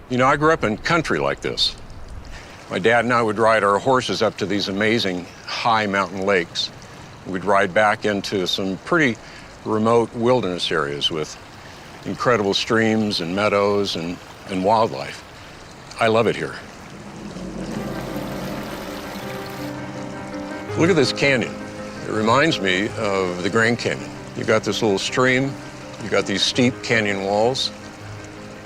You know, I grew up in country like this. My dad and I would ride our horses up to these amazing high mountain lakes. We'd ride back into some pretty remote wilderness areas with incredible streams and meadows and wildlife. I love it here. Look at this canyon. It reminds me of the Grand Canyon. You got this little stream, you got these steep canyon walls.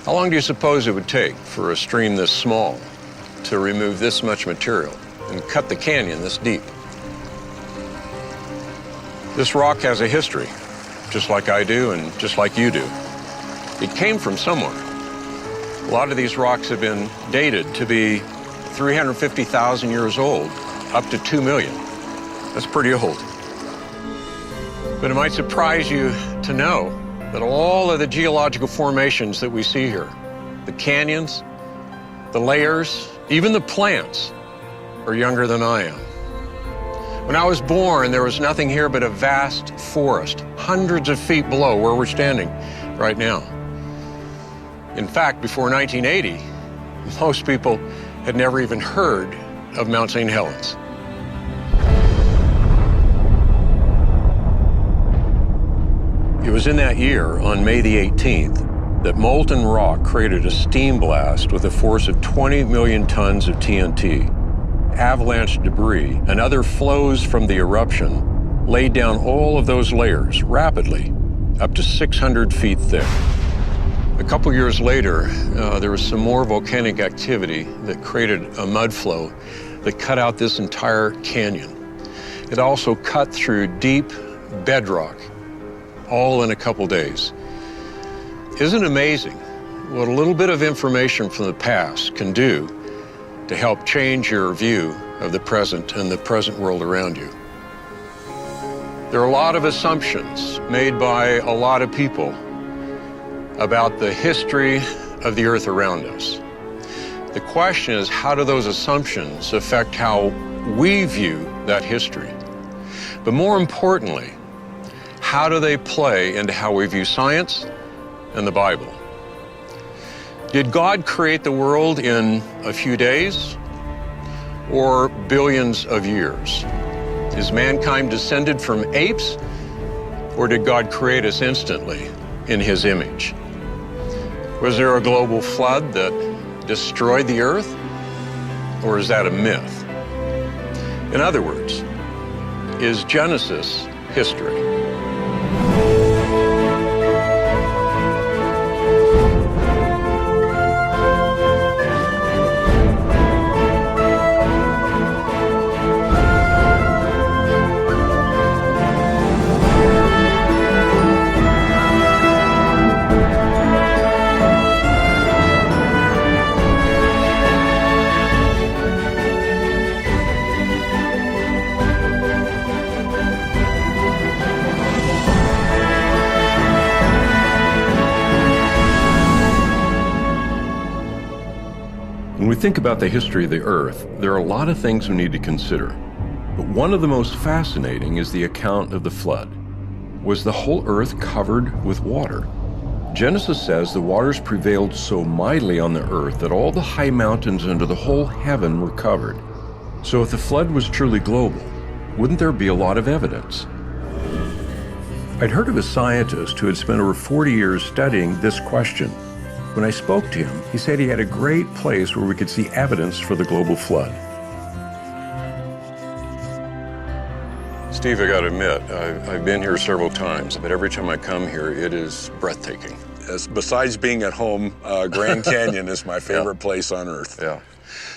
How long do you suppose it would take for a stream this small to remove this much material and cut the canyon this deep? This rock has a history, just like I do and just like you do. It came from somewhere. A lot of these rocks have been dated to be 350,000 years old, up to 2 million. That's pretty old. But it might surprise you to know that all of the geological formations that we see here, the canyons, the layers, even the plants, are younger than I am. When I was born, there was nothing here but a vast forest, hundreds of feet below where we're standing right now. In fact, before 1980, most people had never even heard of Mount St. Helens. It was in that year, on May the 18th, that molten rock created a steam blast with a force of 20 million tons of TNT. Avalanche debris and other flows from the eruption laid down all of those layers rapidly, up to 600 feet thick. A couple years later, there was some more volcanic activity that created a mud flow that cut out this entire canyon. It also cut through deep bedrock, all in a couple days. Isn't it amazing what a little bit of information from the past can do to help change your view of the present and the present world around you? There are a lot of assumptions made by a lot of people about the history of the earth around us. The question is, how do those assumptions affect how we view that history? But more importantly, how do they play into how we view science and the Bible? Did God create the world in a few days or billions of years? Is mankind descended from apes, or did God create us instantly in his image? Was there a global flood that destroyed the earth, or is that a myth? In other words, is Genesis history? When we think about the history of the Earth, there are a lot of things we need to consider. But one of the most fascinating is the account of the flood. Was the whole earth covered with water? Genesis says the waters prevailed so mightily on the earth that all the high mountains under the whole heaven were covered. So if the flood was truly global, wouldn't there be a lot of evidence? I'd heard of a scientist who had spent over 40 years studying this question. When I spoke to him, he said he had a great place where we could see evidence for the global flood. Steve, I gotta admit, I've been here several times, but every time I come here, it is breathtaking. Besides being at home, Grand Canyon is my favorite place on earth. Yeah.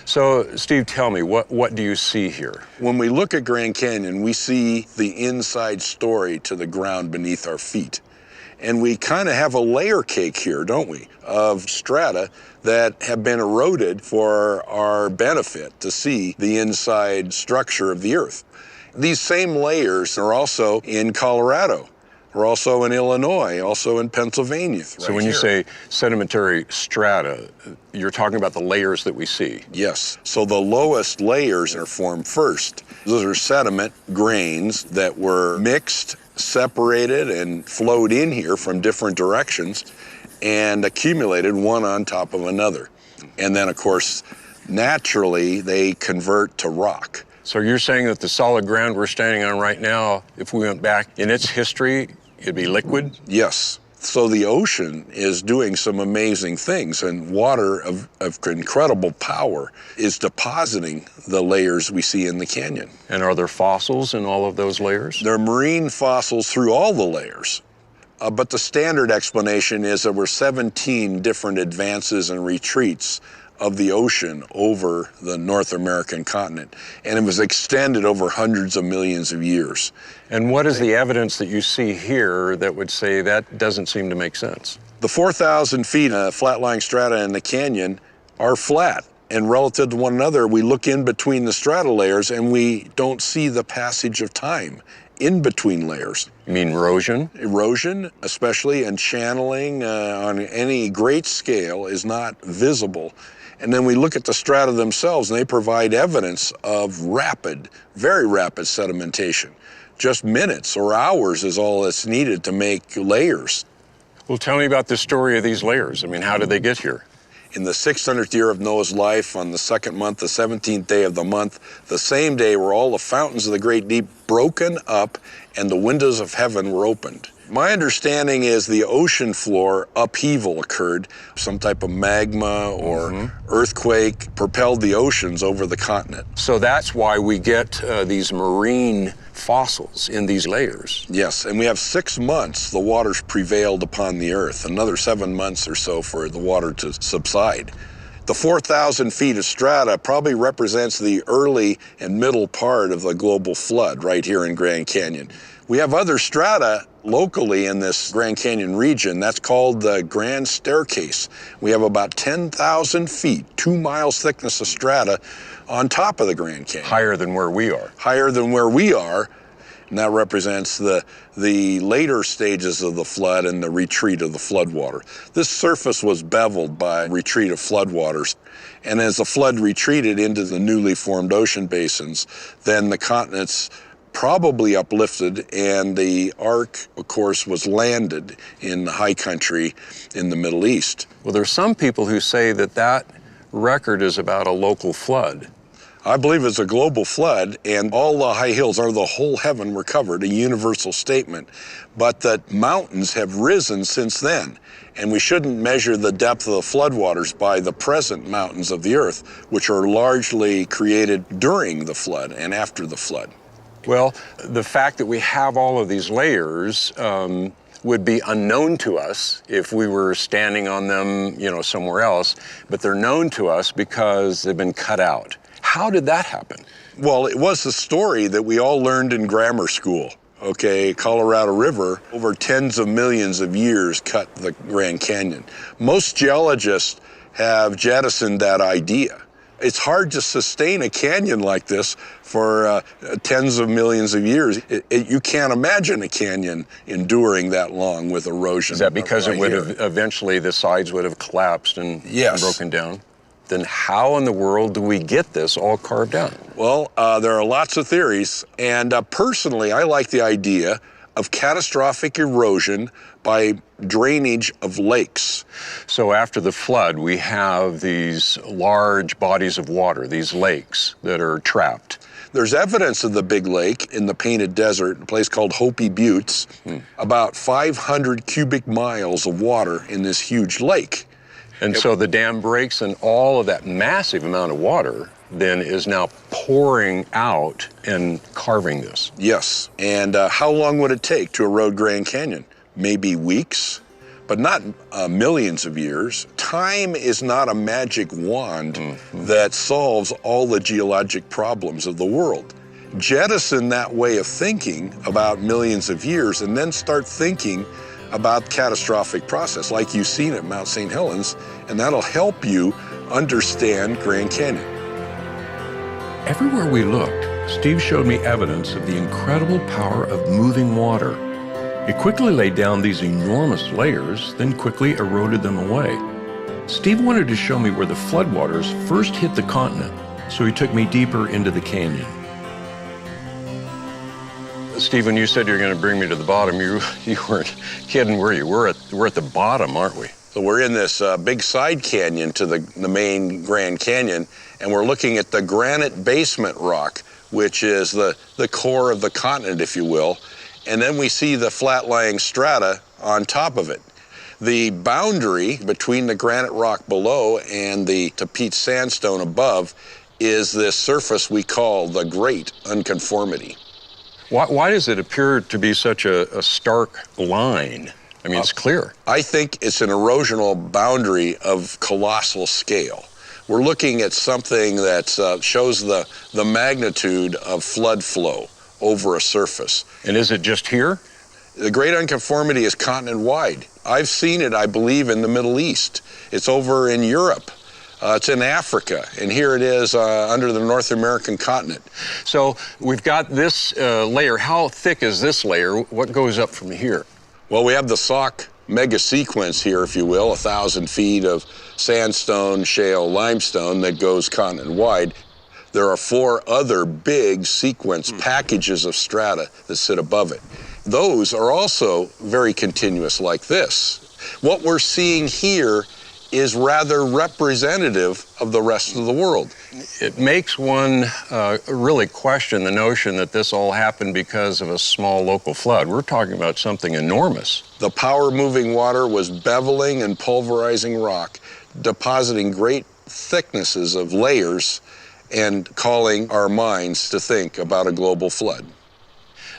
So, Steve, tell me, what do you see here? When we look at Grand Canyon, we see the inside story to the ground beneath our feet. And we kind of have a layer cake here, don't we, of strata that have been eroded for our benefit to see the inside structure of the earth. These same layers are also in Colorado. We're also in Illinois, also in Pennsylvania. So when you say sedimentary strata, you're talking about the layers that we see? Yes. So the lowest layers are formed first. Those are sediment grains that were mixed, separated, and flowed in here from different directions and accumulated one on top of another. And then, of course, naturally, they convert to rock. So you're saying that the solid ground we're standing on right now, if we went back in its history, it'd be liquid? Yes. So the ocean is doing some amazing things, and water of incredible power is depositing the layers we see in the canyon. And are there fossils in all of those layers? There are marine fossils through all the layers. But the standard explanation is there were 17 different advances and retreats of the ocean over the North American continent, and it was extended over hundreds of millions of years. And what is the evidence that you see here that would say that doesn't seem to make sense? The 4,000 feet of flat-lying strata in the canyon are flat, and relative to one another, we look in between the strata layers and we don't see the passage of time in between layers. You mean erosion? Erosion, especially, and channeling on any great scale is not visible. And then we look at the strata themselves, and they provide evidence of rapid, very rapid sedimentation. Just minutes or hours is all that's needed to make layers. Well, tell me about the story of these layers. I mean, how did they get here? In the 600th year of Noah's life, on the second month, the 17th day of the month, the same day were all the fountains of the great deep broken up and the windows of heaven were opened. My understanding is the ocean floor upheaval occurred. Some type of magma or earthquake propelled the oceans over the continent. So that's why we get these marine fossils in these layers. Yes, and we have 6 months the waters prevailed upon the earth, another 7 months or so for the water to subside. The 4,000 feet of strata probably represents the early and middle part of the global flood right here in Grand Canyon. We have other strata locally in this Grand Canyon region. That's called the Grand Staircase. We have about 10,000 feet, 2 miles thickness of strata on top of the Grand Canyon. Higher than where we are. Higher than where we are. And that represents the later stages of the flood and the retreat of the floodwater. This surface was beveled by retreat of floodwaters. And as the flood retreated into the newly formed ocean basins, then the continents probably uplifted, and the ark, of course, was landed in the high country in the Middle East. Well, there's some people who say that that record is about a local flood. I believe it's a global flood, and all the high hills, or the whole heaven, were covered, a universal statement. But that mountains have risen since then, and we shouldn't measure the depth of the floodwaters by the present mountains of the earth, which are largely created during the flood and after the flood. Well, the fact that we have all of these layers would be unknown to us if we were standing on them, somewhere else, but they're known to us because they've been cut out. How did that happen? Well, it was the story that we all learned in grammar school. Okay, Colorado River, over tens of millions of years, cut the Grand Canyon. Most geologists have jettisoned that idea. It's hard to sustain a canyon like this for tens of millions of years. You can't imagine a canyon enduring that long with erosion. Is that because it would have eventually, the sides would have collapsed and broken down? Then how in the world do we get this all carved out? Well, there are lots of theories, and personally, I like the idea of catastrophic erosion by drainage of lakes. So after the flood, we have these large bodies of water, these lakes that are trapped. There's evidence of the big lake in the Painted Desert, a place called Hopi Buttes, about 500 cubic miles of water in this huge lake. And so the dam breaks, and all of that massive amount of water then is now pouring out and carving this. Yes, and how long would it take to erode Grand Canyon? Maybe weeks, but not millions of years. Time is not a magic wand that solves all the geologic problems of the world. Jettison that way of thinking about millions of years and then start thinking about catastrophic process like you've seen at Mount St. Helens, and that'll help you understand Grand Canyon. Everywhere we looked, Steve showed me evidence of the incredible power of moving water. It quickly laid down these enormous layers, then quickly eroded them away. Steve wanted to show me where the floodwaters first hit the continent, so he took me deeper into the canyon. Steve, when you said you were going to bring me to the bottom, you weren't kidding, were you? We're at the bottom, aren't we? So we're in this big side canyon to the main Grand Canyon, and we're looking at the granite basement rock, which is the core of the continent, if you will. And then we see the flat-lying strata on top of it. The boundary between the granite rock below and the Tapete sandstone above is this surface we call the Great Unconformity. Why does it appear to be such a stark line? I mean, it's clear. I think it's an erosional boundary of colossal scale. We're looking at something that shows the magnitude of flood flow over a surface. And is it just here? The Great Unconformity is continent-wide. I've seen it, I believe, in the Middle East. It's over in Europe. It's in Africa, and here it is under the North American continent. So we've got this layer. How thick is this layer? What goes up from here? Well, we have the Sauk mega sequence here, if you will, 1,000 feet of sandstone, shale, limestone that goes continent-wide. There are 4 other big sequence packages of strata that sit above it. Those are also very continuous like this. What we're seeing here is rather representative of the rest of the world. It makes one really question the notion that this all happened because of a small local flood. We're talking about something enormous. The power-moving water was beveling and pulverizing rock, depositing great thicknesses of layers and calling our minds to think about a global flood.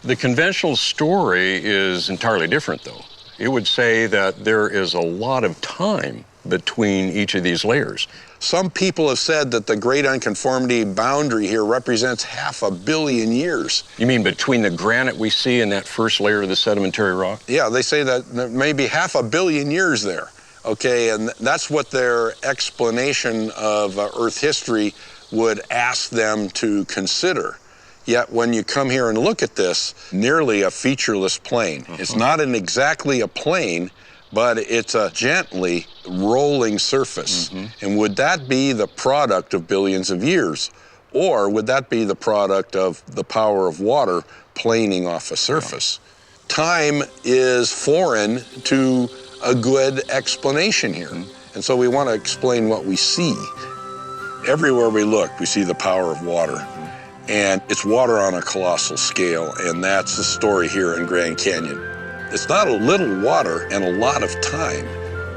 The conventional story is entirely different, though. It would say that there is a lot of time between each of these layers. Some people have said that the Great Unconformity boundary here represents 500 million years. You mean between the granite we see and that first layer of the sedimentary rock? Yeah, they say that there may be 500 million years there. Okay, and that's what their explanation of Earth history would ask them to consider. Yet when you come here and look at this, nearly a featureless plain. It's not exactly a plain, but it's a gently rolling surface. And would that be the product of billions of years? Or would that be the product of the power of water planing off a surface? Time is foreign to a good explanation here. And so we want to explain what we see. Everywhere we look, we see the power of water. And it's water on a colossal scale, and that's the story here in Grand Canyon. It's not a little water and a lot of time.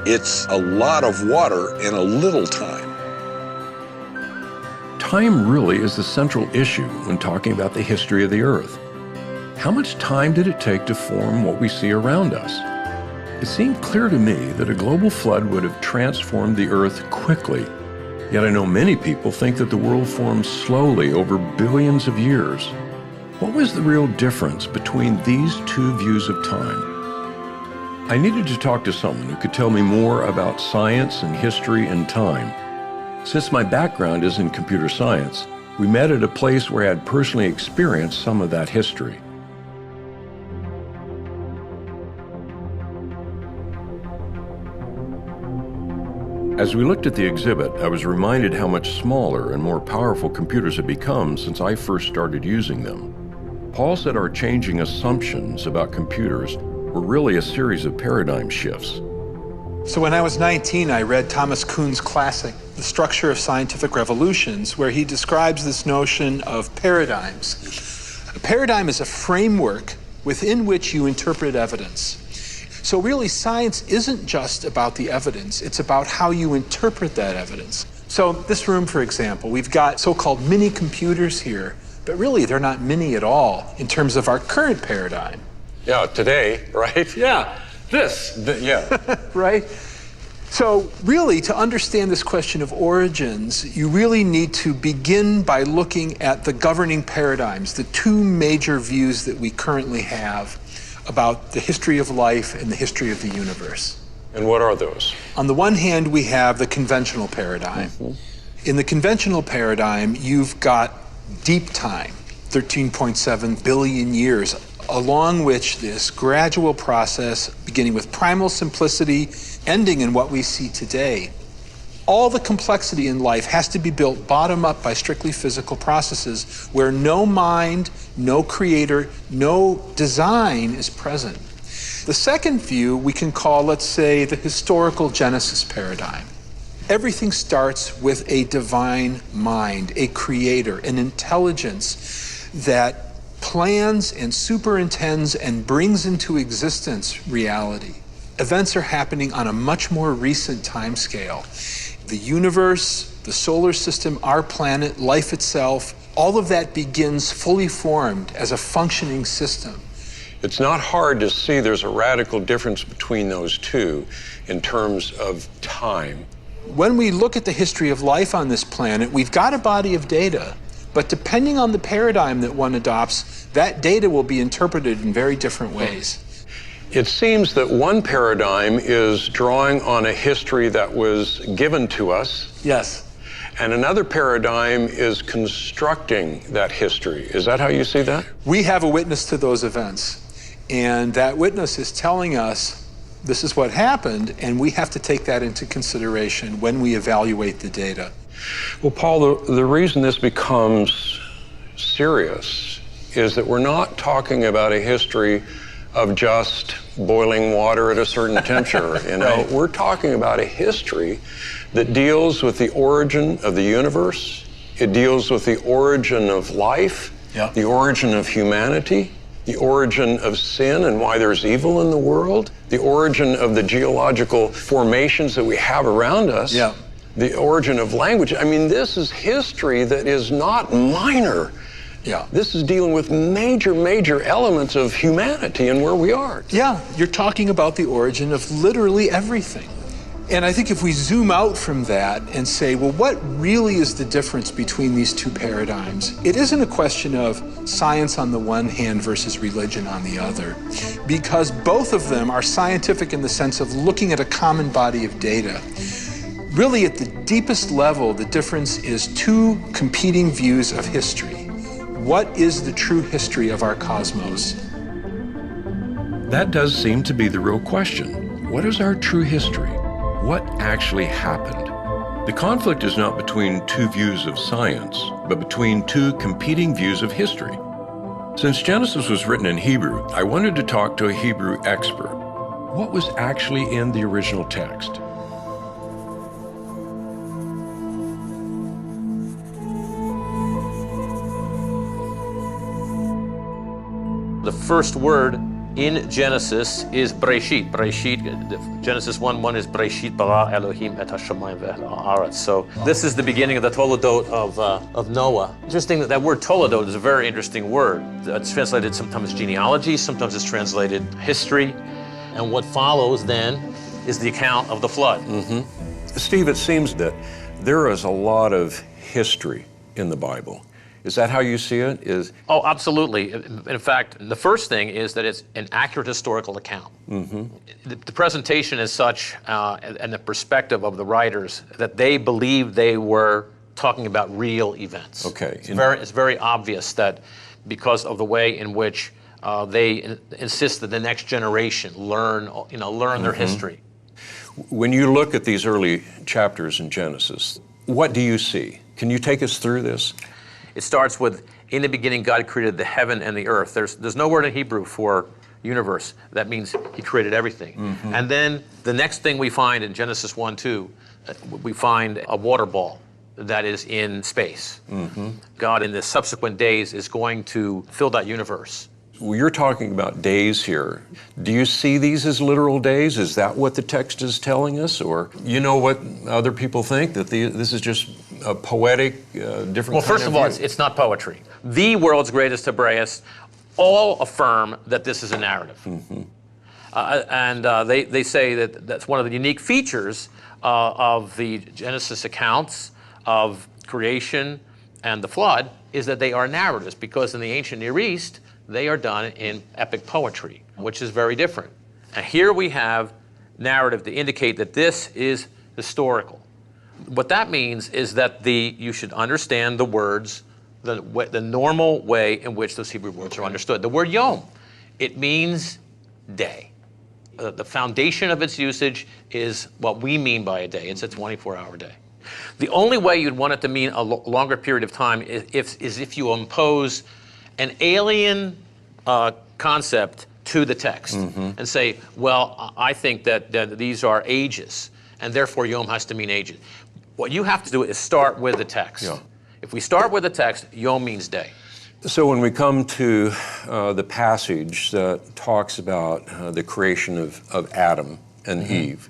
It's a lot of water and a little time. Time really is the central issue when talking about the history of the Earth. How much time did it take to form what we see around us? It seemed clear to me that a global flood would have transformed the Earth quickly. Yet I know many people think that the world formed slowly over billions of years. What was the real difference between these two views of time? I needed to talk to someone who could tell me more about science and history and time. Since my background is in computer science, we met at a place where I had personally experienced some of that history. As we looked at the exhibit, I was reminded how much smaller and more powerful computers have become since I first started using them. Paul said our changing assumptions about computers were really a series of paradigm shifts. So when I was 19, I read Thomas Kuhn's classic, The Structure of Scientific Revolutions, where he describes this notion of paradigms. A paradigm is a framework within which you interpret evidence. So really, science isn't just about the evidence, it's about how you interpret that evidence. So this room, for example, we've got so-called mini computers here, but really they're not mini at all in terms of our current paradigm. Yeah, today, right? Yeah, this. Right? So really, to understand this question of origins, you really need to begin by looking at the governing paradigms, the two major views that we currently have about the history of life and the history of the universe. And what are those? On the one hand, we have the conventional paradigm. In the conventional paradigm, you've got deep time. 13.7 billion years, along which this gradual process, beginning with primal simplicity, ending in what we see today. All the complexity in life has to be built bottom up by strictly physical processes where no mind, no creator, no design is present. The second view we can call, let's say, the historical Genesis paradigm. Everything starts with a divine mind, a creator, an intelligence that plans and superintends and brings into existence reality. Events are happening on a much more recent time scale. The universe, the solar system, our planet, life itself, all of that begins fully formed as a functioning system. It's not hard to see there's a radical difference between those two in terms of time. When we look at the history of life on this planet, we've got a body of data, but depending on the paradigm that one adopts, that data will be interpreted in very different ways. It seems that one paradigm is drawing on a history that was given to us. Yes. And another paradigm is constructing that history. Is that how you see that? We have a witness to those events. And that witness is telling us this is what happened, and we have to take that into consideration when we evaluate the data. Well, Paul, the reason this becomes serious is that we're not talking about a history of just boiling water at a certain temperature. You know, Right. We're talking about a history that deals with the origin of the universe. It deals with the origin of life, the origin of humanity, the origin of sin and why there's evil in the world, the origin of the geological formations that we have around us, the origin of language. I mean, this is history that is not minor. This is dealing with major elements of humanity and where we are. You're talking about the origin of literally everything. And I think if we zoom out from that and say, well, what really is the difference between these two paradigms? It isn't a question of science on the one hand versus religion on the other, because both of them are scientific in the sense of looking at a common body of data. Really, at the deepest level, the difference is two competing views of history. What is the true history of our cosmos? That does seem to be the real question. What is our true history? What actually happened? The conflict is not between two views of science, but between two competing views of history. Since Genesis was written in Hebrew, I wanted to talk to a Hebrew expert. What was actually in the original text? The first word in Genesis is Breshit. Genesis 1:1 is Breshit bara Elohim et hashamayim ve'et haaretz. So this is the beginning of the Toledot of Noah. Interesting that that word Toledot is a very interesting word. It's translated sometimes genealogy, sometimes it's translated history. And what follows then is the account of the flood. Steve, it seems that there is a lot of history in the Bible. Is that how you see it? Oh, absolutely. In fact, the first thing is that it's an accurate historical account. The presentation is such, and the perspective of the writers, that they believed they were talking about real events. Okay. It's very obvious that because of the way in which they insist that the next generation learn their history. When you look at these early chapters in Genesis, what do you see? Can you take us through this? It starts with, in the beginning, God created the heaven and the earth. There's no word in Hebrew for universe. That means he created everything. And then the next thing we find in Genesis 1:2, we find a water ball that is in space. God, in the subsequent days, is going to fill that universe. Well, you're talking about days here. Do you see these as literal days? Is that what the text is telling us? Or you know what other people think, that this is just a poetic, different Well, first of all, it's not poetry. The world's greatest Hebraists all affirm that this is a narrative. They say that that's one of the unique features of the Genesis accounts of creation and the flood, is that they are narratives, because in the ancient Near East, they are done in epic poetry, which is very different. And here we have narrative to indicate that this is historical. What that means is that you should understand the words the normal way in which those Hebrew words are understood. The word yom, it means day. The foundation of its usage is what we mean by a day. It's a 24-hour day. The only way you'd want it to mean a longer period of time is if you impose an alien concept to the text and say, well, I think that these are ages, and therefore yom has to mean ages. What you have to do is start with the text. Yeah. If we start with the text, yom means day. So when we come to the passage that talks about the creation of Adam and Eve,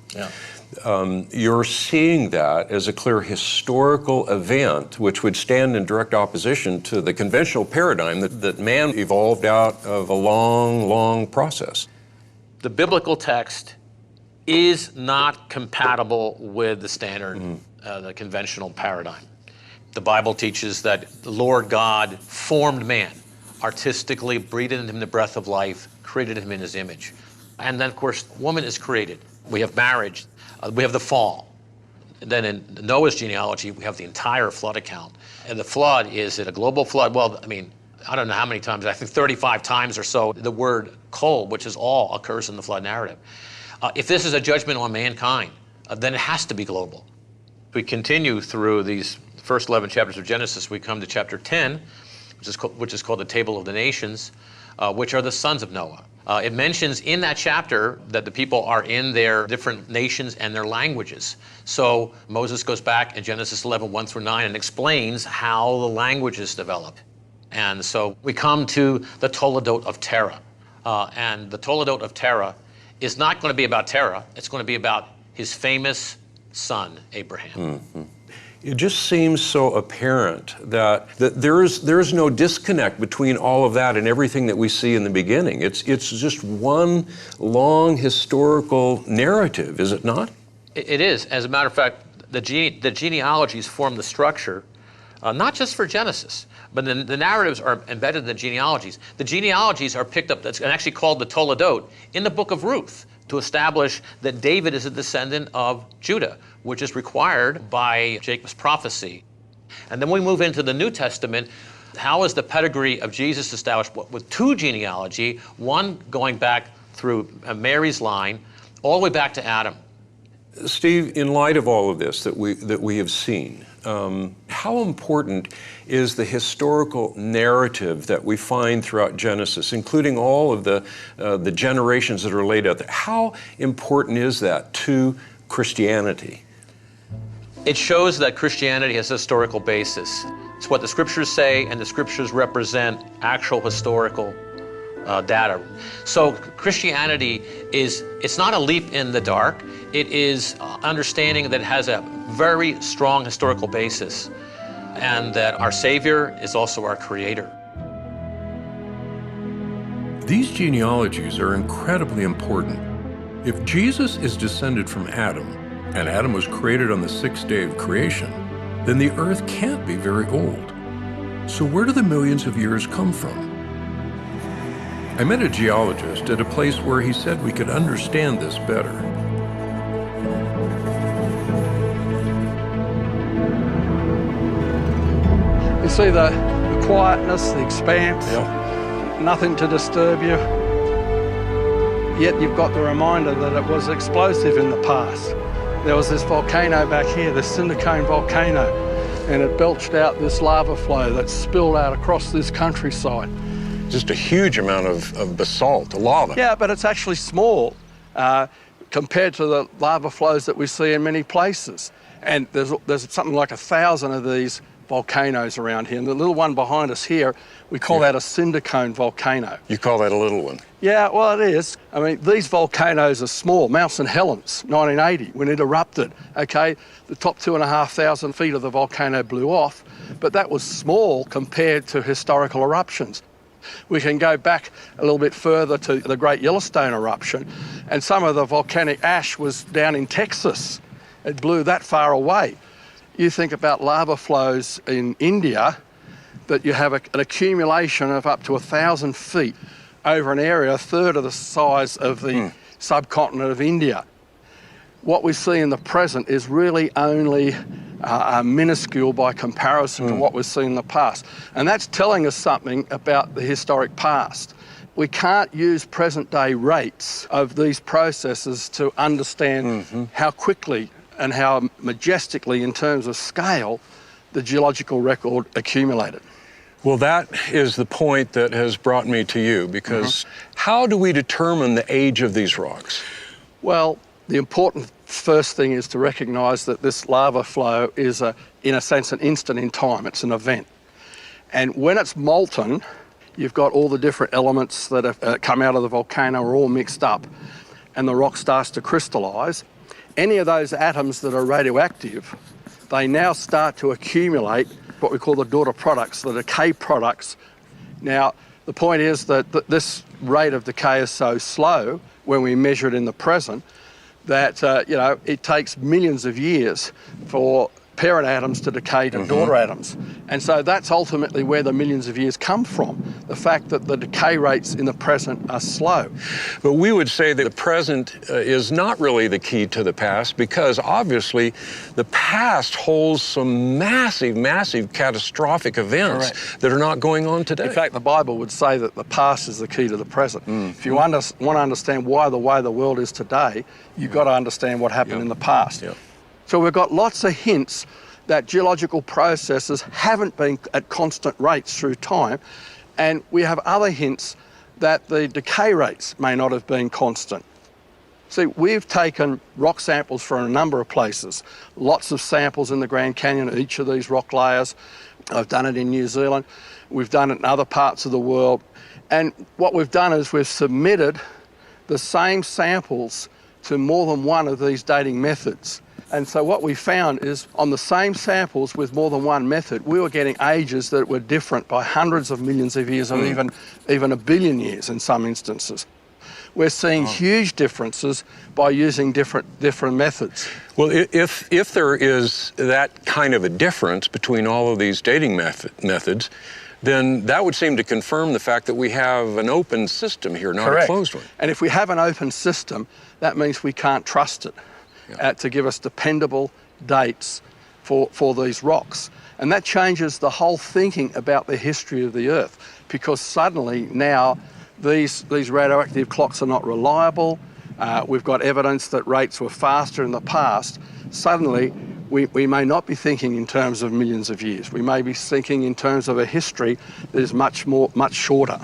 you're seeing that as a clear historical event which would stand in direct opposition to the conventional paradigm that man evolved out of a long, long process. The biblical text is not compatible with the standard, the conventional paradigm. The Bible teaches that the Lord God formed man, artistically breathed in him the breath of life, created him in his image. And then, of course, woman is created. We have marriage. We have the fall. And then in Noah's genealogy, we have the entire flood account. And the flood, is it a global flood? Well, I mean, I don't know how many times, I think 35 times or so, the word kol, which is all, occurs in the flood narrative. If this is a judgment on mankind, then it has to be global. We continue through these first 11 chapters of Genesis. We come to chapter 10, which is called the Table of the Nations, which are the sons of Noah. It mentions in that chapter that the people are in their different nations and their languages. So Moses goes back in Genesis 11, 1 through 9, and explains how the languages develop. And so we come to the Toledot of Terah. And the Toledot of Terah is not going to be about Terah. It's going to be about his famous son, Abraham. It just seems so apparent that there's no disconnect between all of that and everything that we see in the beginning. It's just one long historical narrative, is it not? It is. As a matter of fact, the genealogies form the structure, not just for Genesis, but the narratives are embedded in the genealogies. The genealogies are picked up, that's actually called the Toledot, in the book of Ruth, to establish that David is a descendant of Judah, which is required by Jacob's prophecy. And then we move into the New Testament. How is the pedigree of Jesus established? With two genealogy, one going back through Mary's line, all the way back to Adam. Steve, in light of all of this that we have seen, how important is the historical narrative that we find throughout Genesis, including all of the generations that are laid out there? How important is that to Christianity? It shows that Christianity has a historical basis. It's what the scriptures say, and the scriptures represent actual historical data. So Christianity it's not a leap in the dark. It is understanding that it has a very strong historical basis, and that our Savior is also our Creator. These genealogies are incredibly important. If Jesus is descended from Adam, and Adam was created on the sixth day of creation, then the earth can't be very old. So where do the millions of years come from? I met a geologist at a place where he said we could understand this better. You see the quietness, the expanse, nothing to disturb you. Yet you've got the reminder that it was explosive in the past. There was this volcano back here, the Cindercone volcano, and it belched out this lava flow that spilled out across this countryside. Just a huge amount of basalt, lava. Yeah, but it's actually small compared to the lava flows that we see in many places. And there's something like 1,000 of these volcanoes around here. And the little one behind us here, we call that a cinder cone volcano. You call that a little one? Yeah, well, it is. I mean, these volcanoes are small. Mount St. Helens, 1980, when it erupted, okay? The top 2,500 feet of the volcano blew off, but that was small compared to historical eruptions. We can go back a little bit further to the Great Yellowstone eruption, and some of the volcanic ash was down in Texas. It blew that far away. You think about lava flows in India, that you have an accumulation of up to 1,000 feet over an area a third of the size of the subcontinent of India. what we see in the present is really only minuscule by comparison to what we've seen in the past. And that's telling us something about the historic past. We can't use present-day rates of these processes to understand how quickly and how majestically, in terms of scale, the geological record accumulated. Well, that is the point that has brought me to you, because how do we determine the age of these rocks? Well, the important first thing is to recognise that this lava flow is, in a sense, an instant in time. It's an event. And when it's molten, you've got all the different elements that have come out of the volcano are all mixed up, and the rock starts to crystallise. Any of those atoms that are radioactive, they now start to accumulate what we call the daughter products, the decay products. Now, the point is that this rate of decay is so slow when we measure it in the present that, it takes millions of years for parent atoms to decay to daughter atoms. And so that's ultimately where the millions of years come from, the fact that the decay rates in the present are slow. But we would say that the present is not really the key to the past, because obviously the past holds some massive, massive catastrophic events that are not going on today. In fact, the Bible would say that the past is the key to the present. If you want to understand why the way the world is today, you've got to understand what happened in the past. So we've got lots of hints that geological processes haven't been at constant rates through time, and we have other hints that the decay rates may not have been constant. See, we've taken rock samples from a number of places, lots of samples in the Grand Canyon of each of these rock layers. I've done it in New Zealand, we've done it in other parts of the world, and what we've done is we've submitted the same samples to more than one of these dating methods. And so what we found is on the same samples with more than one method, we were getting ages that were different by hundreds of millions of years, or even a billion years in some instances. We're seeing huge differences by using different methods. Well, if there is that kind of a difference between all of these dating methods, then that would seem to confirm the fact that we have an open system here, not a closed one. And if we have an open system, that means we can't trust it to give us dependable dates for these rocks. And that changes the whole thinking about the history of the Earth, because suddenly now these radioactive clocks are not reliable. We've got evidence that rates were faster in the past. Suddenly, we may not be thinking in terms of millions of years. We may be thinking in terms of a history that is much shorter.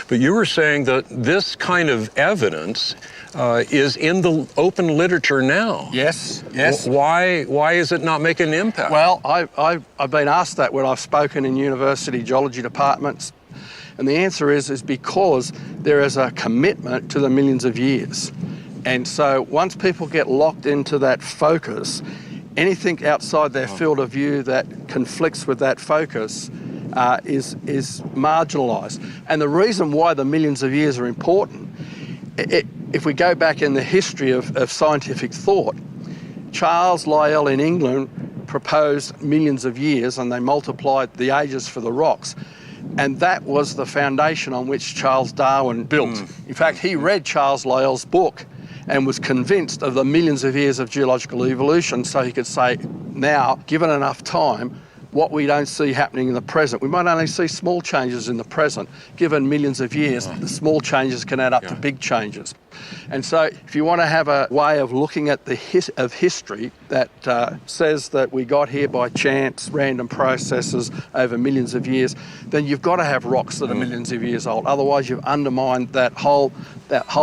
But you were saying that this kind of evidence is in the open literature now. Yes. Why is it not making an impact? Well, I've been asked that when I've spoken in university geology departments, and the answer is because there is a commitment to the millions of years. And so once people get locked into that focus, anything outside their field of view that conflicts with that focus is marginalised. And the reason why the millions of years are important, if we go back in the history of scientific thought, Charles Lyell in England proposed millions of years, and they multiplied the ages for the rocks. And that was the foundation on which Charles Darwin built. In fact, he read Charles Lyell's book and was convinced of the millions of years of geological evolution, so he could say, now, given enough time, what we don't see happening in the present, we might only see small changes in the present. Given millions of years, the small changes can add up to big changes. And so if you want to have a way of looking at the history that says that we got here by chance, random processes over millions of years, then you've got to have rocks that are millions of years old. Otherwise, you've undermined that whole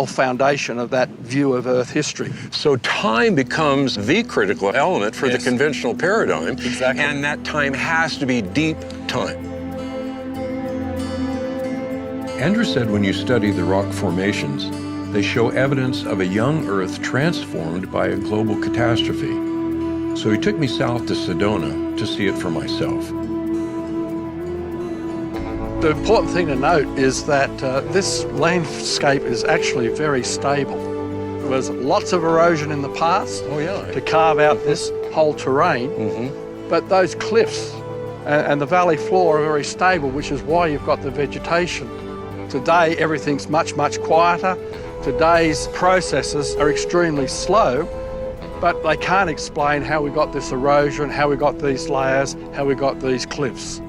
foundation of that view of Earth history. So time becomes the critical element for the conventional paradigm. Exactly. And that time has to be deep time. Andrew said when you study the rock formations, they show evidence of a young Earth transformed by a global catastrophe. So he took me south to Sedona to see it for myself. The important thing to note is that this landscape is actually very stable. There was lots of erosion in the past to carve out this whole terrain, but those cliffs and the valley floor are very stable, which is why you've got the vegetation. Today, everything's much, much quieter. Today's processes are extremely slow, but they can't explain how we got this erosion, how we got these layers, how we got these cliffs.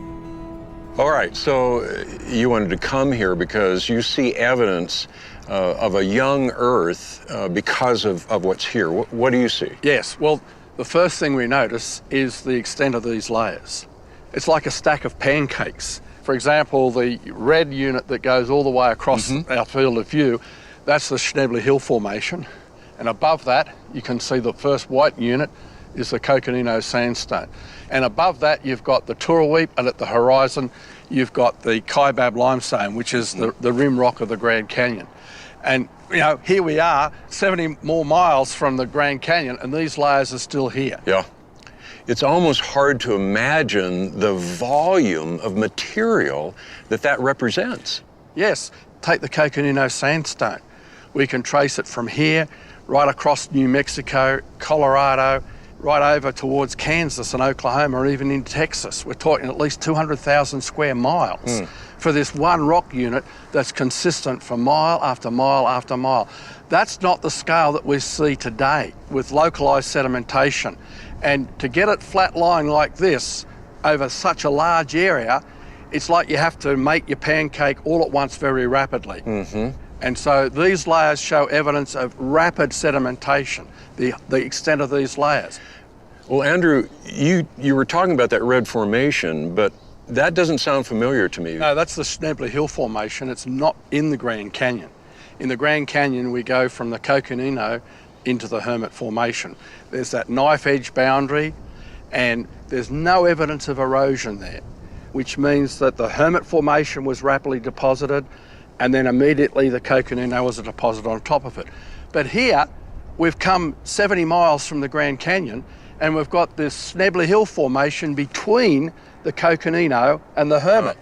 All right, so you wanted to come here because you see evidence of a young Earth because of what's here. What do you see? Yes, well, the first thing we notice is the extent of these layers. It's like a stack of pancakes. For example, the red unit that goes all the way across our field of view, that's the Schnebly Hill Formation. And above that, you can see the first white unit is the Coconino Sandstone. And above that, you've got the Turaweep, and at the horizon, you've got the Kaibab Limestone, which is the rim rock of the Grand Canyon. And, you know, here we are, 70 more miles from the Grand Canyon, and these layers are still here. Yeah. It's almost hard to imagine the volume of material that represents. Yes, take the Coconino Sandstone. We can trace it from here, right across New Mexico, Colorado, right over towards Kansas and Oklahoma, and even in Texas. We're talking at least 200,000 square miles for this one rock unit that's consistent for mile after mile after mile. That's not the scale that we see today with localised sedimentation. And to get it flat lying like this over such a large area, it's like you have to make your pancake all at once very rapidly. And so these layers show evidence of rapid sedimentation, the extent of these layers. Well, Andrew, you were talking about that red formation, but that doesn't sound familiar to me. No, that's the Schnebly Hill Formation. It's not in the Grand Canyon. In the Grand Canyon, we go from the Coconino into the Hermit Formation. There's that knife edge boundary, and there's no evidence of erosion there, which means that the Hermit Formation was rapidly deposited, and then immediately the Coconino was a deposit on top of it. But here, we've come 70 miles from the Grand Canyon, and we've got this Schnebly Hill Formation between the Coconino and the Hermit.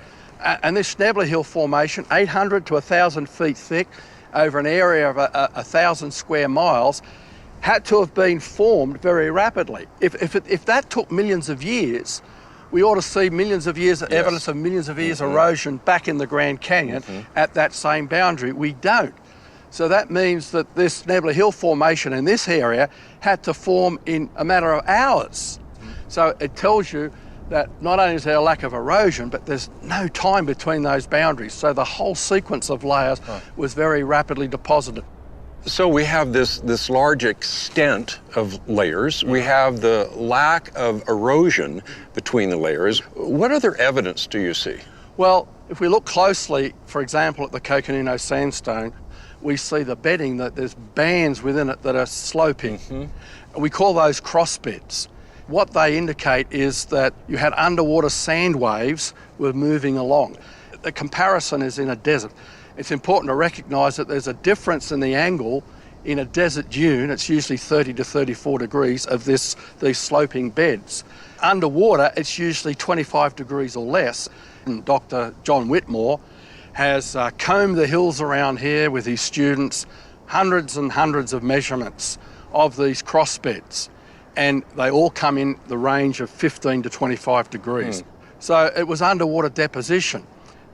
And this Schnebly Hill Formation, 800 to 1,000 feet thick, over an area of 1,000 square miles, had to have been formed very rapidly. If that took millions of years, we ought to see millions of years, evidence of millions of years erosion back in the Grand Canyon at that same boundary. We don't. So that means that this Schnebly Hill Formation in this area had to form in a matter of hours. So it tells you that not only is there a lack of erosion, but there's no time between those boundaries. So the whole sequence of layers was very rapidly deposited. So we have this large extent of layers. We have the lack of erosion between the layers. What other evidence do you see? Well, if we look closely, for example, at the Coconino Sandstone, we see the bedding, that there's bands within it that are sloping. We call those cross beds. What they indicate is that you had underwater sand waves were moving along. The comparison is in a desert. It's important to recognise that there's a difference in the angle in a desert dune. It's usually 30 to 34 degrees of these sloping beds. Underwater, it's usually 25 degrees or less. And Dr. John Whitmore has combed the hills around here with his students, hundreds and hundreds of measurements of these cross beds. And they all come in the range of 15 to 25 degrees. So it was underwater deposition.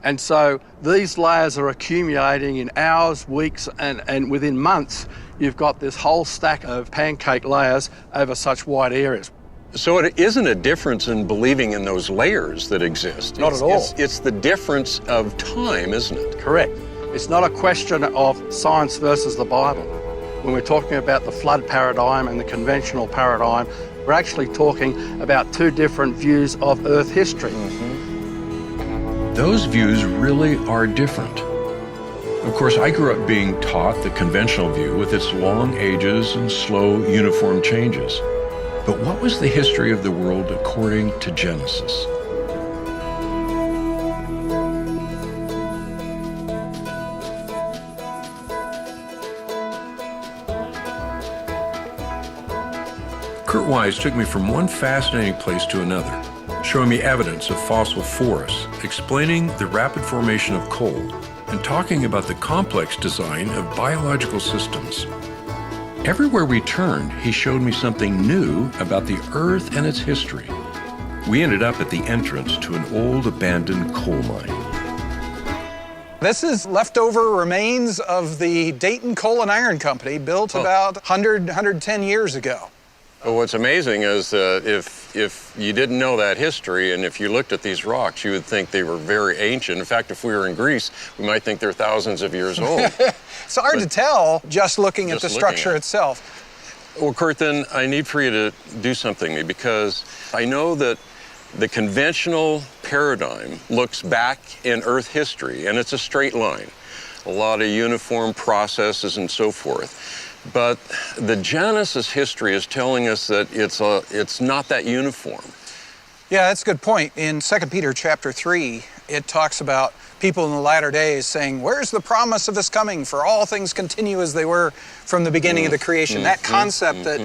And so these layers are accumulating in hours, weeks, and within months, you've got this whole stack of pancake layers over such wide areas. So it isn't a difference in believing in those layers that exist. Not at all. It's the difference of time, isn't it? Correct. It's not a question of science versus the Bible. When we're talking about the flood paradigm and the conventional paradigm, we're actually talking about two different views of Earth history. Those views really are different. Of course, I grew up being taught the conventional view with its long ages and slow, uniform changes. But what was the history of the world according to Genesis? Kurt Wise took me from one fascinating place to another, showing me evidence of fossil forests, explaining the rapid formation of coal, and talking about the complex design of biological systems. Everywhere we turned, he showed me something new about the Earth and its history. We ended up at the entrance to an old abandoned coal mine. This is leftover remains of the Dayton Coal and Iron Company, built about 110 years ago. Well, what's amazing is if you didn't know that history, and if you looked at these rocks, you would think they were very ancient. In fact, if we were in Greece, we might think they're thousands of years old. It's hard to tell just looking at the structure itself. Well, Kurt, then I need for you to do something to me, because I know that the conventional paradigm looks back in Earth history, and it's a straight line, a lot of uniform processes and so forth. But the Genesis history is telling us that it's not that uniform. Yeah, that's a good point. In 2 Peter chapter 3, it talks about people in the latter days saying, where's the promise of this coming? For all things continue as they were from the beginning of the creation. That concept that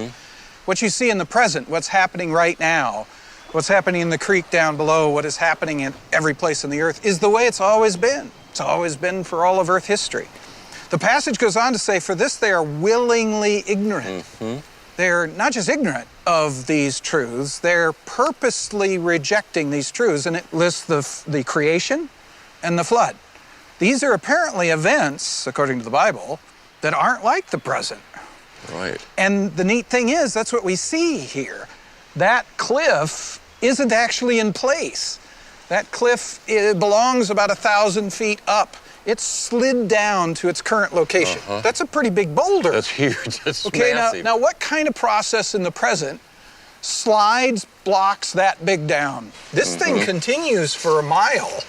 what you see in the present, what's happening right now, what's happening in the creek down below, what is happening in every place on the earth, is the way it's always been. It's always been for all of Earth history. The passage goes on to say, for this they are willingly ignorant. They're not just ignorant of these truths, they're purposely rejecting these truths. And it lists the creation and the flood. These are apparently events, according to the Bible, that aren't like the present. Right. And the neat thing is, that's what we see here. That cliff isn't actually in place. That cliff belongs about 1,000 feet up. It's slid down to its current location. That's a pretty big boulder. That's huge. That's okay, massive. now what kind of process in the present slides blocks that big down? This thing continues for a mile.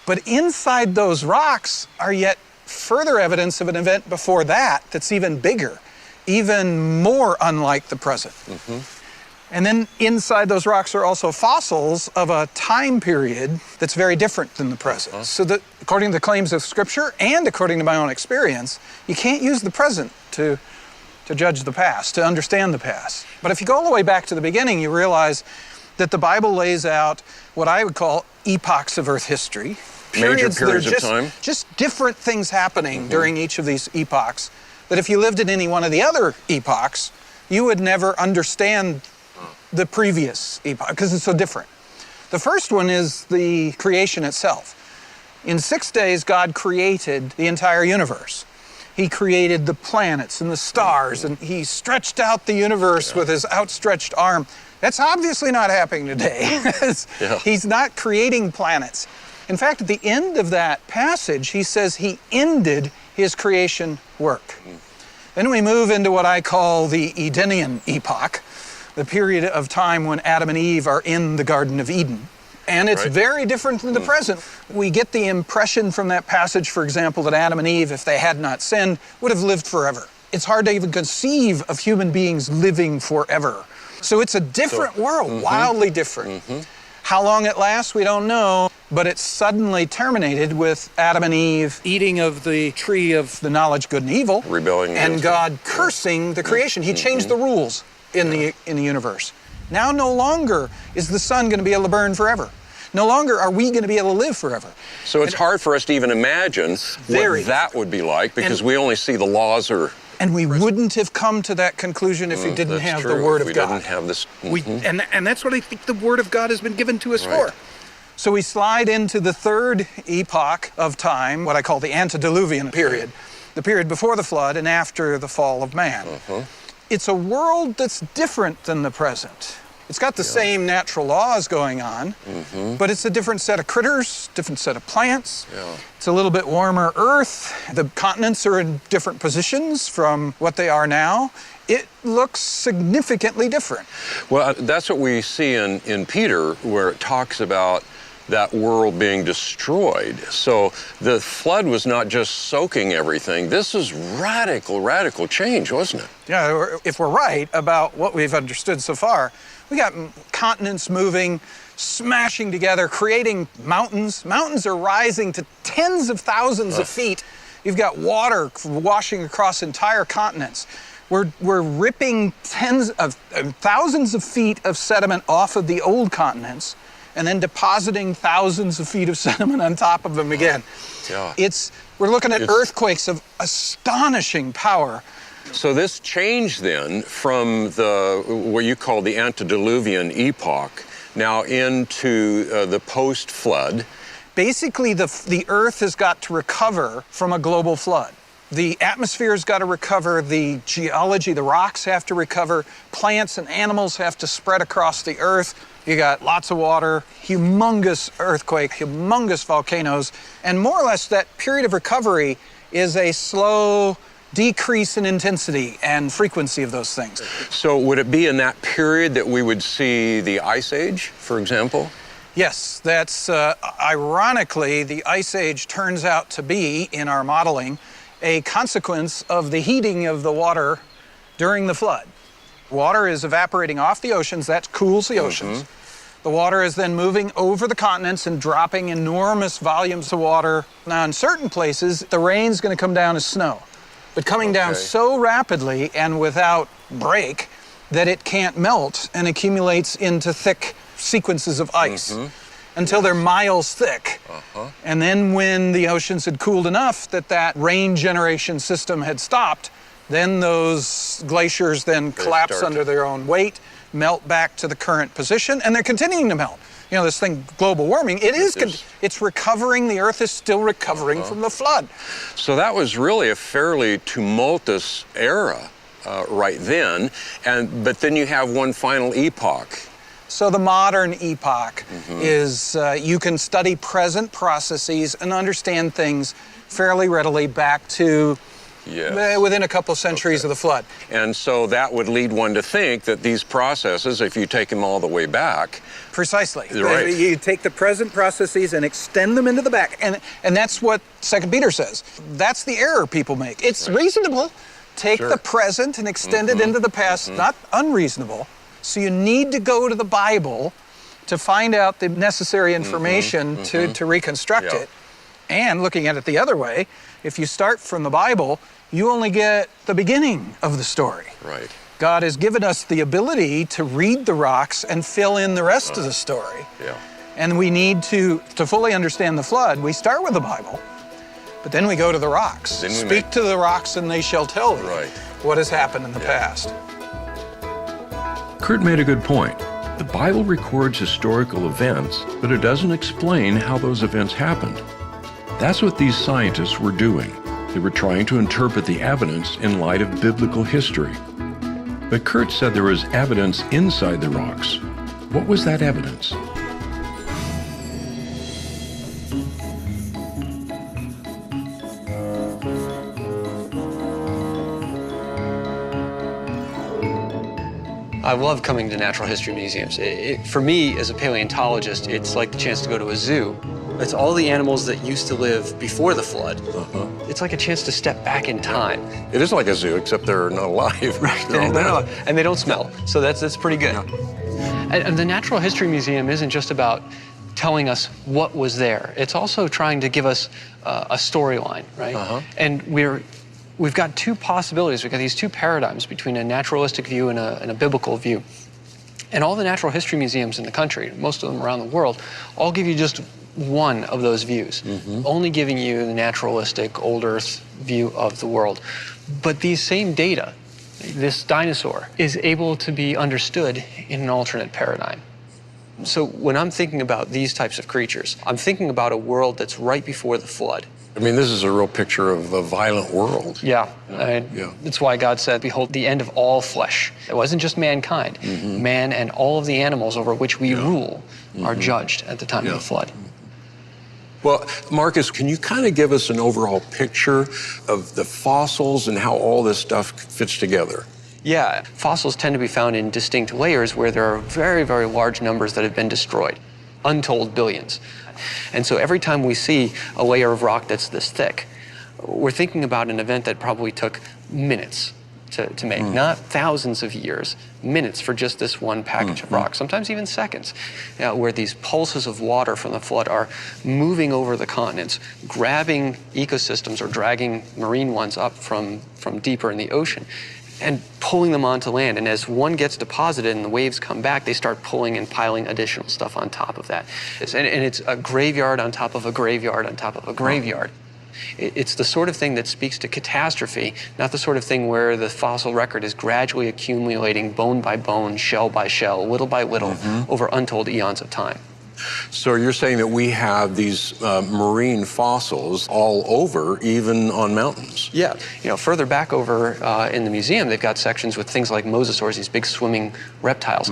But inside those rocks are yet further evidence of an event before that that's even bigger, even more unlike the present. And then inside those rocks are also fossils of a time period that's very different than the present. So that, according to the claims of Scripture and according to my own experience, you can't use the present to judge the past, to understand the past. But if you go all the way back to the beginning, you realize that the Bible lays out what I would call epochs of Earth history. Major periods of time. Just different things happening during each of these epochs, that if you lived in any one of the other epochs, you would never understand the previous epoch, because it's so different. The first one is the creation itself. In 6 days, God created the entire universe. He created the planets and the stars, and he stretched out the universe with his outstretched arm. That's obviously not happening today. He's not creating planets. In fact, at the end of that passage, he says he ended his creation work. Then we move into what I call the Edenian epoch, the period of time when Adam and Eve are in the Garden of Eden. And it's very different than the present. We get the impression from that passage, for example, that Adam and Eve, if they had not sinned, would have lived forever. It's hard to even conceive of human beings living forever. So it's a different world, wildly different. How long it lasts, we don't know, but it suddenly terminated with Adam and Eve eating of the tree of the knowledge good and evil, rebelling, and God cursing the creation. He changed the rules in the universe. Now no longer is the sun going to be able to burn forever. No longer are we going to be able to live forever. So it's hard for us to even imagine what that would be like, because we only see the laws are... And we wouldn't have come to that conclusion if we didn't have the Word of God. We didn't have this... And that's what I think the Word of God has been given to us for. So we slide into the third epoch of time, what I call the antediluvian period, the period before the flood and after the fall of man. It's a world that's different than the present. It's got the same natural laws going on, but it's a different set of critters, different set of plants. It's a little bit warmer Earth. The continents are in different positions from what they are now. It looks significantly different. Well, that's what we see in Peter, where it talks about that world being destroyed. So the flood was not just soaking everything. This was radical change, wasn't it? Yeah, if we're right about what we've understood so far, we got continents moving, smashing together, creating mountains. Mountains are rising to tens of thousands of feet. You've got water washing across entire continents. We're ripping thousands of feet of sediment off of the old continents and then depositing thousands of feet of sediment on top of them again. We're looking at earthquakes of astonishing power. So this change then from what you call the antediluvian epoch now into the post-flood. Basically, the earth has got to recover from a global flood. The atmosphere's got to recover, the geology, the rocks have to recover, plants and animals have to spread across the earth. You got lots of water, humongous earthquake, humongous volcanoes, and more or less that period of recovery is a slow decrease in intensity and frequency of those things. So would it be in that period that we would see the Ice Age, for example? Yes, that's ironically, the Ice Age turns out to be, in our modeling, a consequence of the heating of the water during the flood. Water is evaporating off the oceans, that cools the oceans. The water is then moving over the continents and dropping enormous volumes of water. Now, in certain places, the rain's going to come down as snow, but coming down so rapidly and without break that it can't melt and accumulates into thick sequences of ice until they're miles thick. And then when the oceans had cooled enough that that rain generation system had stopped, then those glaciers then collapse under their own weight, melt back to the current position, and they're continuing to melt. You know, this thing, global warming, it's recovering, the Earth is still recovering from the flood. So that was really a fairly tumultuous era right then, but then you have one final epoch. So the modern epoch is you can study present processes and understand things fairly readily back to within a couple centuries of the flood. And so that would lead one to think that these processes, if you take them all the way back... Precisely. Right. You take the present processes and extend them into the back. And that's what 2 Peter says. That's the error people make. It's reasonable. Take the present and extend it into the past. Not unreasonable. So you need to go to the Bible to find out the necessary information to reconstruct it. And looking at it the other way, if you start from the Bible, you only get the beginning of the story. Right. God has given us the ability to read the rocks and fill in the rest of the story. And we need to fully understand the flood. We start with the Bible, but then we go to the rocks. Speak to the rocks and they shall tell thee what has happened in the past. Kurt made a good point. The Bible records historical events, but it doesn't explain how those events happened. That's what these scientists were doing. They were trying to interpret the evidence in light of biblical history. But Kurt said there was evidence inside the rocks. What was that evidence? I love coming to natural history museums. For me, as a paleontologist, it's like the chance to go to a zoo. It's all the animals that used to live before the flood. It's like a chance to step back in time. It is like a zoo, except they're not alive. Right, and they don't smell, so that's pretty good. And the Natural History Museum isn't just about telling us what was there. It's also trying to give us a storyline, right? And we've got two possibilities. We've got these two paradigms between a naturalistic view and a biblical view. And all the natural history museums in the country, most of them around the world, all give you just one of those views, only giving you the naturalistic, old Earth view of the world. But these same data, this dinosaur, is able to be understood in an alternate paradigm. So when I'm thinking about these types of creatures, I'm thinking about a world that's right before the flood. I mean, this is a real picture of a violent world. That's why God said, behold, the end of all flesh. It wasn't just mankind. Man and all of the animals over which we rule are judged at the time of the flood. Well, Marcus, can you kind of give us an overall picture of the fossils and how all this stuff fits together? Yeah, fossils tend to be found in distinct layers where there are very, very large numbers that have been destroyed, untold billions. And so every time we see a layer of rock that's this thick, we're thinking about an event that probably took minutes to make, not thousands of years, minutes for just this one package of rock, sometimes even seconds, where these pulses of water from the flood are moving over the continents, grabbing ecosystems or dragging marine ones up from deeper in the ocean and pulling them onto land. And as one gets deposited and the waves come back, they start pulling and piling additional stuff on top of that. And it's a graveyard on top of a graveyard on top of a graveyard. It's the sort of thing that speaks to catastrophe, not the sort of thing where the fossil record is gradually accumulating bone by bone, shell by shell, little by little, over untold eons of time. So you're saying that we have these marine fossils all over, even on mountains? Yeah. Further back over in the museum, they've got sections with things like mosasaurs, these big swimming reptiles.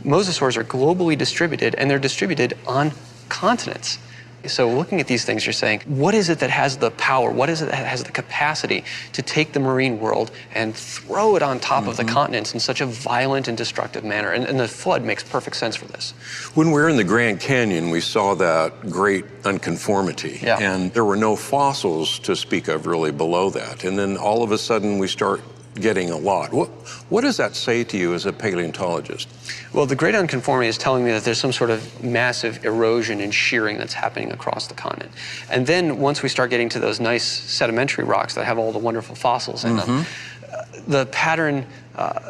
Mosasaurs are globally distributed, and they're distributed on continents. So looking at these things, you're saying, what is it that has the power? What is it that has the capacity to take the marine world and throw it on top of the continents in such a violent and destructive manner? And the flood makes perfect sense for this. When we were in the Grand Canyon, we saw that great unconformity. Yeah. And there were no fossils to speak of really below that. And then all of a sudden we start getting a lot. What does that say to you as a paleontologist? Well, the great unconformity is telling me that there's some sort of massive erosion and shearing that's happening across the continent. And then once we start getting to those nice sedimentary rocks that have all the wonderful fossils in them, the pattern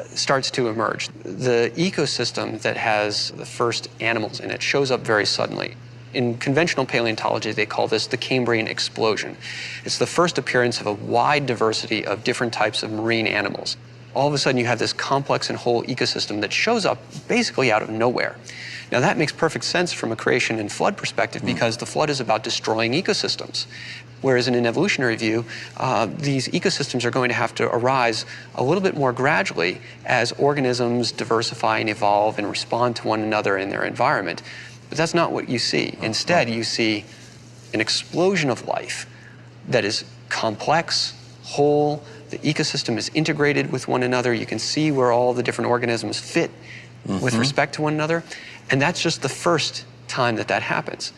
starts to emerge. The ecosystem that has the first animals in it shows up very suddenly. In conventional paleontology, they call this the Cambrian explosion. It's the first appearance of a wide diversity of different types of marine animals. All of a sudden, you have this complex and whole ecosystem that shows up basically out of nowhere. Now, that makes perfect sense from a creation and flood perspective because the flood is about destroying ecosystems. Whereas in an evolutionary view, these ecosystems are going to have to arise a little bit more gradually as organisms diversify and evolve and respond to one another in their environment. But that's not what you see. Instead, you see an explosion of life that is complex, whole. The ecosystem is integrated with one another. You can see where all the different organisms fit with respect to one another. And that's just the first time that that happens.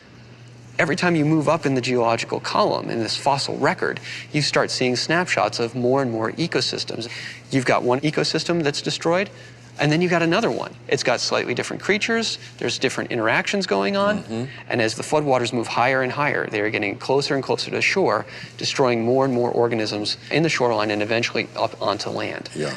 Every time you move up in the geological column, in this fossil record, you start seeing snapshots of more and more ecosystems. You've got one ecosystem that's destroyed, and then you got another one. It's got slightly different creatures, there's different interactions going on, and as the floodwaters move higher and higher, they are getting closer and closer to shore, destroying more and more organisms in the shoreline and eventually up onto land. Yeah.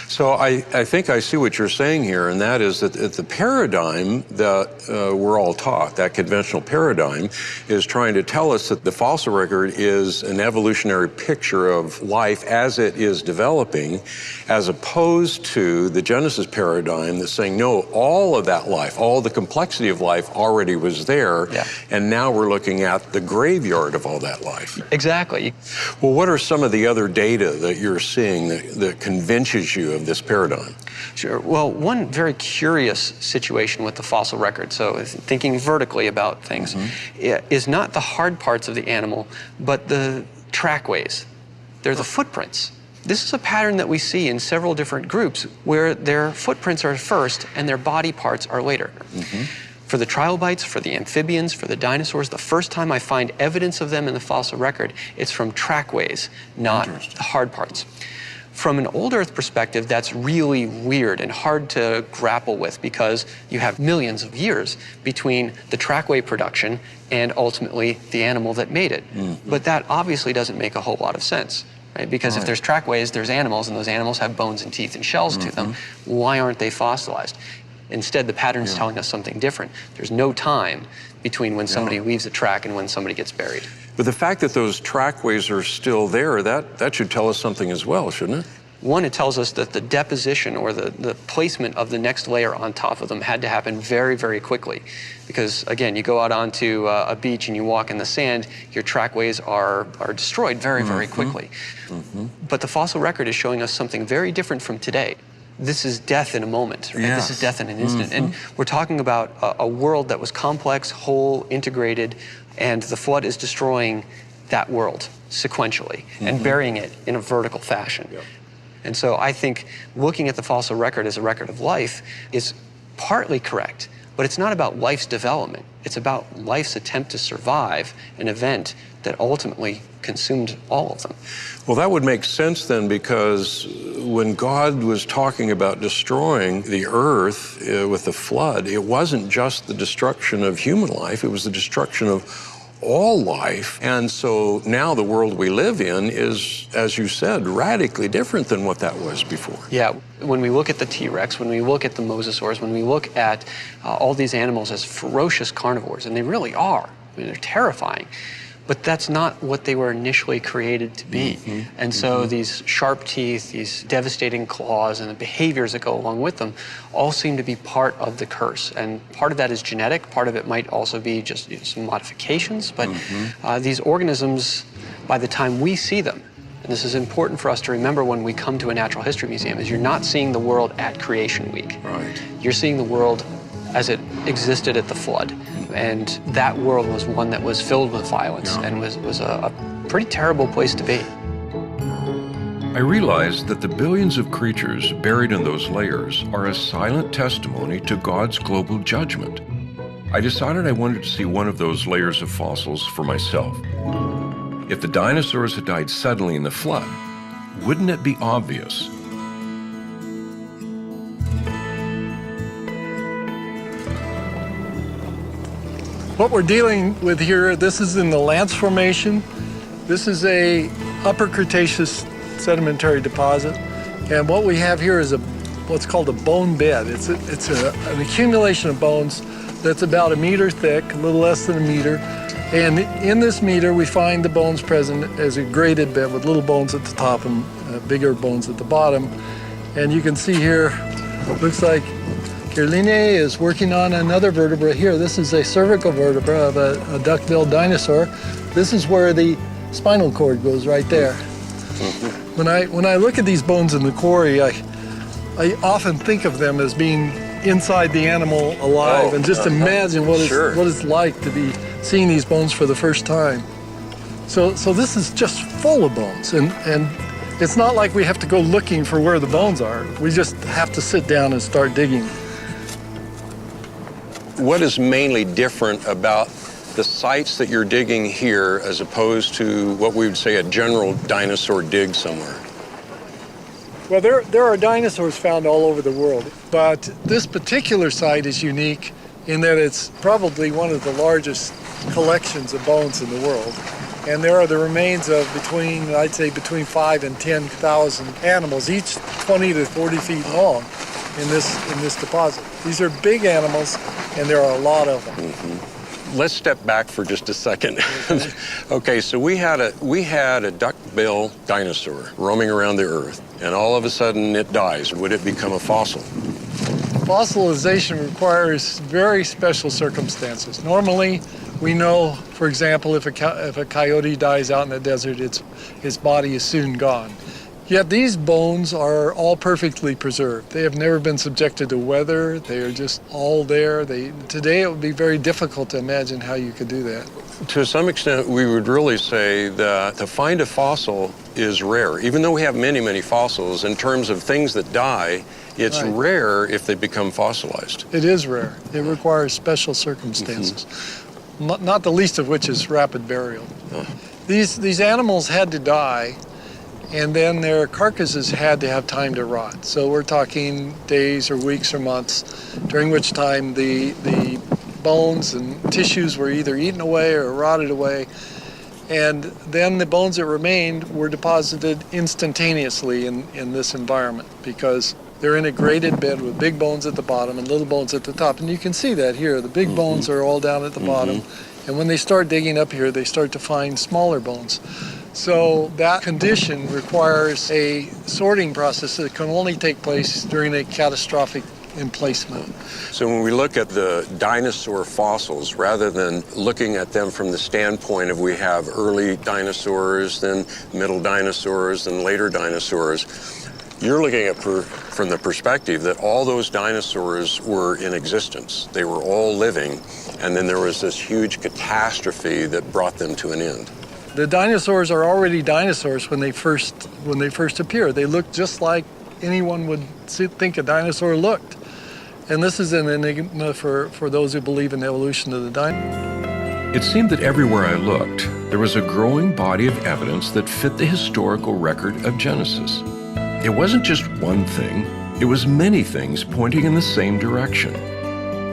So I think I see what you're saying here, and that is that the paradigm that we're all taught, that conventional paradigm, is trying to tell us that the fossil record is an evolutionary picture of life as it is developing, as opposed to the Genesis paradigm that's saying, no, all of that life, all the complexity of life already was there, and now we're looking at the graveyard of all that life. Exactly. Well, what are some of the other data that you're seeing that convinces you of this paradigm? Sure. Well, one very curious situation with the fossil record, so thinking vertically about things, is not the hard parts of the animal, but the trackways. They're the footprints. This is a pattern that we see in several different groups where their footprints are first and their body parts are later. For the trilobites, for the amphibians, for the dinosaurs, the first time I find evidence of them in the fossil record, it's from trackways, not the hard parts. From an old Earth perspective, that's really weird and hard to grapple with because you have millions of years between the trackway production and ultimately the animal that made it. But that obviously doesn't make a whole lot of sense, right? Because if there's trackways, there's animals, and those animals have bones and teeth and shells to them. Why aren't they fossilized? Instead, the pattern's telling us something different. There's no time between when somebody leaves a track and when somebody gets buried. But the fact that those trackways are still there, that should tell us something as well, shouldn't it? One, it tells us that the deposition or the placement of the next layer on top of them had to happen very, very quickly. Because, again, you go out onto a beach and you walk in the sand, your trackways are destroyed very, very quickly. But the fossil record is showing us something very different from today. This is death in a moment, right? This is death in an instant. And we're talking about a world that was complex, whole, integrated, and the flood is destroying that world sequentially and burying it in a vertical fashion. And so I think looking at the fossil record as a record of life is partly correct, but it's not about life's development. It's about life's attempt to survive an event that ultimately consumed all of them. Well, that would make sense then, because when God was talking about destroying the earth with the flood, it wasn't just the destruction of human life, it was the destruction of all life. And so now the world we live in is, as you said, radically different than what that was before. Yeah, when we look at the T-Rex, when we look at the mosasaurs, when we look at all these animals as ferocious carnivores, and they really are, I mean, they're terrifying. But that's not what they were initially created to be. And so these sharp teeth, these devastating claws, and the behaviors that go along with them all seem to be part of the curse. And part of that is genetic, part of it might also be just some modifications, but these organisms, by the time we see them, and this is important for us to remember when we come to a natural history museum, is you're not seeing the world at Creation Week. Right. You're seeing the world as it existed at the flood. And that world was one that was filled with violence and was a pretty terrible place to be. I realized that the billions of creatures buried in those layers are a silent testimony to God's global judgment. I decided I wanted to see one of those layers of fossils for myself. If the dinosaurs had died suddenly in the flood, wouldn't it be obvious? What we're dealing with here, this is in the Lance Formation. This is a Upper Cretaceous sedimentary deposit. And what we have here is what's called a bone bed. It's an accumulation of bones that's about 1 meter thick, a little less than 1 meter. And in this meter, we find the bones present as a graded bed with little bones at the top and bigger bones at the bottom. And you can see here, looks like Kirline is working on another vertebra here. This is a cervical vertebra of a duck-billed dinosaur. This is where the spinal cord goes, right there. When I look at these bones in the quarry, I often think of them as being inside the animal alive, and just imagine what it's like to be seeing these bones for the first time. So this is just full of bones, and it's not like we have to go looking for where the bones are. We just have to sit down and start digging. What is mainly different about the sites that you're digging here as opposed to what we would say a general dinosaur dig somewhere? Well, there are dinosaurs found all over the world, but this particular site is unique in that it's probably one of the largest collections of bones in the world. And there are the remains of I'd say between 5,000 and 10,000 animals, each 20 to 40 feet long in this deposit. These are big animals, and there are a lot of them. Let's step back for just a second. Okay, so we had a duck-billed dinosaur roaming around the Earth, and all of a sudden it dies. Would it become a fossil? Fossilization requires very special circumstances. Normally, we know, for example, if a coyote dies out in the desert, its body is soon gone. Yet these bones are all perfectly preserved. They have never been subjected to weather. They are just all there. Today it would be very difficult to imagine how you could do that. To some extent, we would really say that to find a fossil is rare. Even though we have many, many fossils, in terms of things that die, it's rare if they become fossilized. It is rare. It requires special circumstances, not the least of which is rapid burial. These animals had to die, and then their carcasses had to have time to rot. So we're talking days or weeks or months, during which time the bones and tissues were either eaten away or rotted away. And then the bones that remained were deposited instantaneously in this environment, because they're in a graded bed with big bones at the bottom and little bones at the top. And you can see that here. The big bones are all down at the bottom. And when they start digging up here, they start to find smaller bones. So that condition requires a sorting process that can only take place during a catastrophic emplacement. So when we look at the dinosaur fossils, rather than looking at them from the standpoint of we have early dinosaurs, then middle dinosaurs, then later dinosaurs, you're looking at from the perspective that all those dinosaurs were in existence. They were all living, and then there was this huge catastrophe that brought them to an end. The dinosaurs are already dinosaurs when they first appear. They look just like anyone would think a dinosaur looked. And this is an enigma for those who believe in the evolution of the dinosaur. It seemed that everywhere I looked, there was a growing body of evidence that fit the historical record of Genesis. It wasn't just one thing, it was many things pointing in the same direction.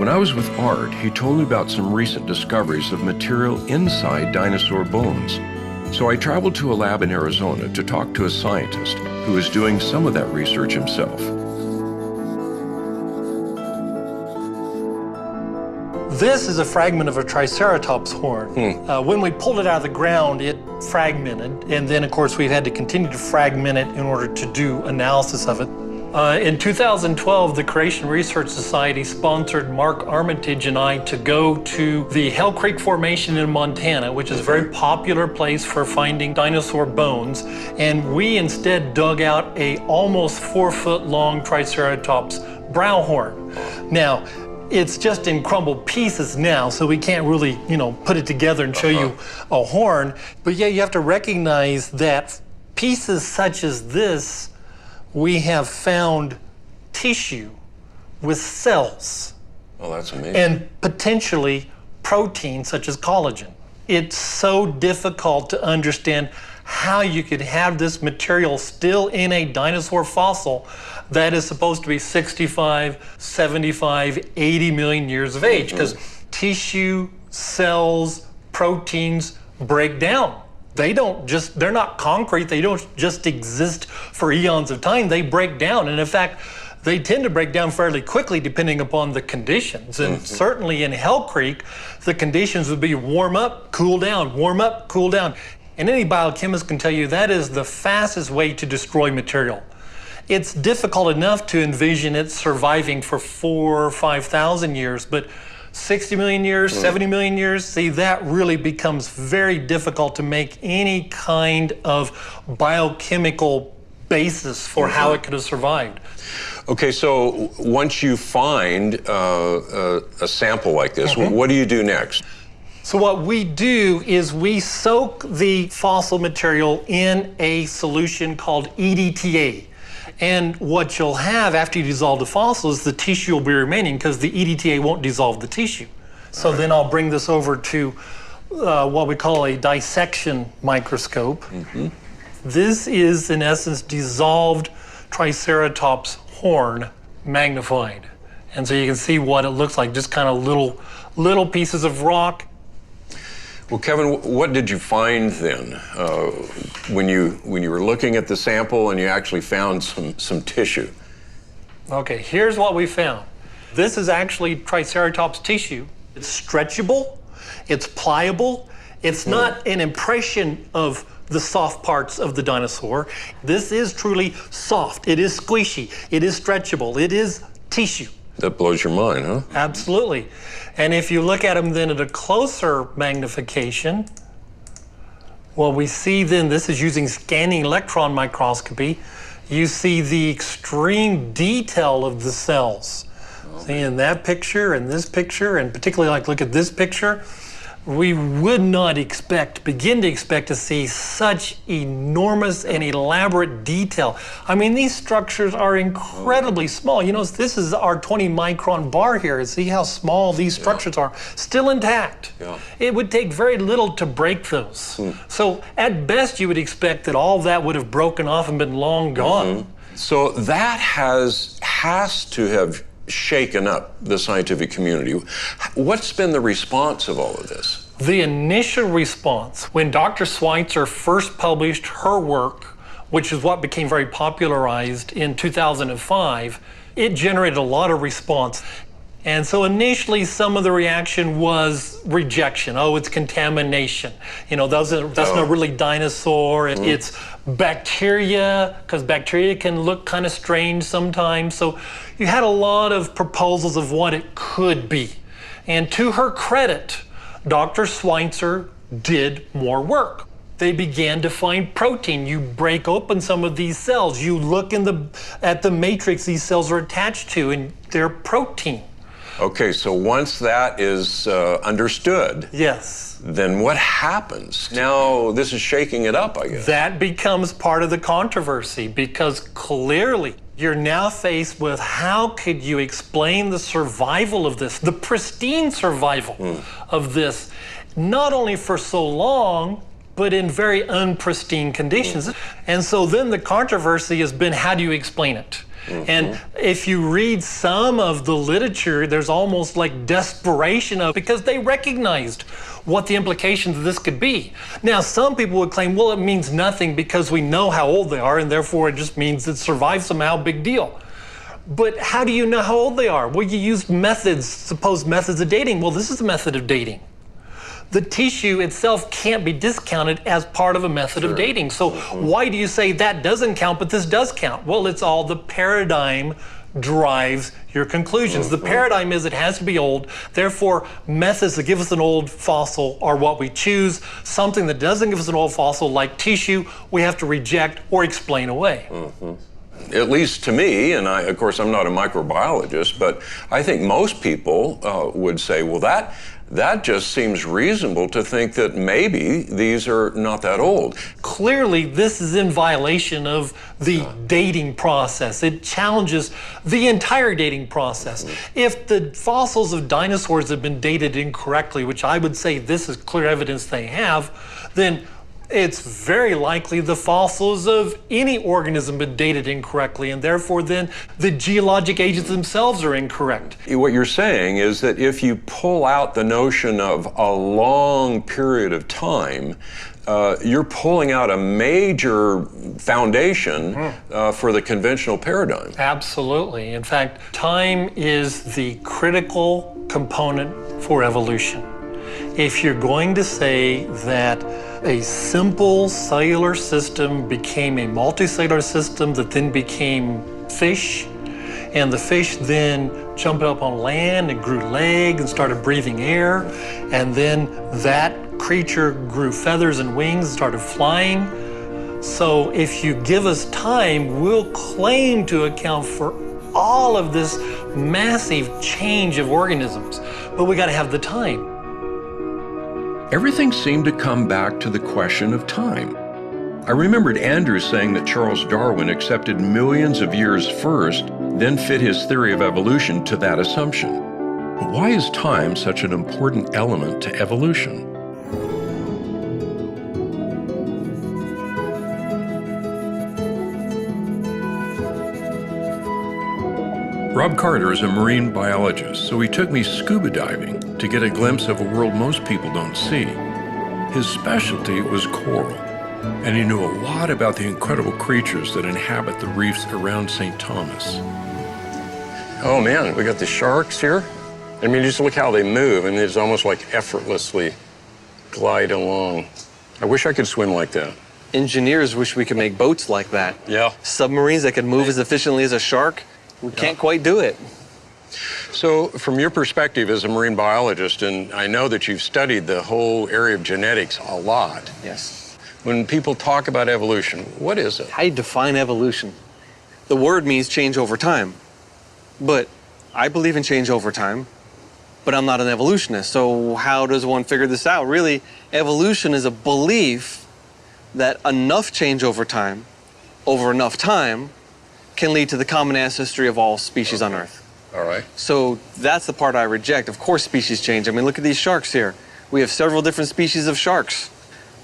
When I was with Art, he told me about some recent discoveries of material inside dinosaur bones. So I traveled to a lab in Arizona to talk to a scientist who is doing some of that research himself. This is a fragment of a Triceratops horn. When we pulled it out of the ground, it fragmented, and then of course we've had to continue to fragment it in order to do analysis of it. In 2012, the Creation Research Society sponsored Mark Armitage and I to go to the Hell Creek Formation in Montana, which is a very popular place for finding dinosaur bones. And we instead dug out a almost 4-foot long Triceratops brow horn. Now, it's just in crumbled pieces now, so we can't really, put it together and show you a horn. But yeah, you have to recognize that pieces such as this, we have found tissue with cells. Oh, that's amazing. And potentially protein such as collagen. It's so difficult to understand how you could have this material still in a dinosaur fossil that is supposed to be 65, 75, 80 million years of age, because tissue, cells, proteins break down. They're not concrete, they don't just exist for eons of time, they break down. And in fact, they tend to break down fairly quickly depending upon the conditions. And certainly in Hell Creek, the conditions would be warm up, cool down, warm up, cool down. And any biochemist can tell you that is the fastest way to destroy material. It's difficult enough to envision it surviving for 4,000 or 5,000 years, but 60 million years, 70 million years, see, that really becomes very difficult to make any kind of biochemical basis for how it could have survived. Okay, so once you find a sample like this, what do you do next? So what we do is we soak the fossil material in a solution called EDTA. And what you'll have after you dissolve the fossil is the tissue will be remaining because the EDTA won't dissolve the tissue. So then I'll bring this over to what we call a dissection microscope. This is, in essence, dissolved Triceratops horn magnified. And so you can see what it looks like, just kind of little pieces of rock. Well, Kevin, what did you find then when you were looking at the sample and you actually found some tissue? Okay, here's what we found. This is actually Triceratops tissue. It's stretchable, it's pliable, it's not an impression of the soft parts of the dinosaur. This is truly soft, it is squishy, it is stretchable, it is tissue. That blows your mind, huh? Absolutely. And if you look at them then at a closer magnification, what we see then, this is using scanning electron microscopy, you see the extreme detail of the cells. See, in that picture, and this picture, and particularly like look at this picture, we would not begin to expect to see such enormous and elaborate detail. I mean, these structures are incredibly small. This is our 20 micron bar here. See how small these structures are, still intact. It would take very little to break those. So at best, you would expect that all that would have broken off and been long gone. So that has to have shaken up the scientific community. What's been the response of all of this? The initial response, when Dr. Schweitzer first published her work, which is what became very popularized in 2005, it generated a lot of response. And so initially some of the reaction was rejection. Oh, it's contamination. That's not really dinosaur. It's bacteria, because bacteria can look kind of strange sometimes. So you had a lot of proposals of what it could be. And to her credit, Dr. Schweitzer did more work. They began to find protein. You break open some of these cells. You look at the matrix these cells are attached to, and they're protein. Okay, so once that is understood, then what happens? Now this is shaking it up, I guess. That becomes part of the controversy, because clearly you're now faced with how could you explain the survival of this, the pristine survival of this, not only for so long, but in very unpristine conditions. And so then the controversy has been, how do you explain it? And if you read some of the literature, there's almost like desperation because they recognized what the implications of this could be. Now, some people would claim, well, it means nothing because we know how old they are, and therefore it just means it survived somehow, big deal. But how do you know how old they are? Well, you use methods, supposed methods of dating. Well, this is a method of dating. The tissue itself can't be discounted as part of a method of dating. So why do you say that doesn't count, but this does count? Well, it's all the paradigm drives your conclusions. The paradigm is it has to be old. Therefore, methods that give us an old fossil are what we choose. Something that doesn't give us an old fossil, like tissue, we have to reject or explain away. At least to me, and of course I'm not a microbiologist, but I think most people would say, well, that just seems reasonable to think that maybe these are not that old. Clearly, this is in violation of the dating process. It challenges the entire dating process. If the fossils of dinosaurs have been dated incorrectly, which I would say this is clear evidence they have, then it's very likely the fossils of any organism have been dated incorrectly, and therefore then the geologic ages themselves are incorrect. What you're saying is that if you pull out the notion of a long period of time, you're pulling out a major foundation for the conventional paradigm. Absolutely. In fact, time is the critical component for evolution. If you're going to say that a simple cellular system became a multicellular system that then became fish, and the fish then jumped up on land and grew legs and started breathing air, and then that creature grew feathers and wings and started flying. So if you give us time, we'll claim to account for all of this massive change of organisms, but we got to have the time. Everything seemed to come back to the question of time. I remembered Andrew saying that Charles Darwin accepted millions of years first, then fit his theory of evolution to that assumption. But why is time such an important element to evolution? Rob Carter is a marine biologist, so he took me scuba diving to get a glimpse of a world most people don't see. His specialty was coral, and he knew a lot about the incredible creatures that inhabit the reefs around St. Thomas. Oh man, we got the sharks here. I mean, just look how they move, and it's almost like effortlessly glide along. I wish I could swim like that. Engineers wish we could make boats like that. Yeah. Submarines that could move as efficiently as a shark, we can't quite do it. So from your perspective as a marine biologist, and I know that you've studied the whole area of genetics a lot. Yes. When people talk about evolution, what is it? How do you define evolution? The word means change over time. But I believe in change over time, but I'm not an evolutionist. So how does one figure this out? Really, evolution is a belief that enough change over time, over enough time, can lead to the common ancestry of all species on Earth. All right. So that's the part I reject. Of course species change. I mean, look at these sharks here. We have several different species of sharks.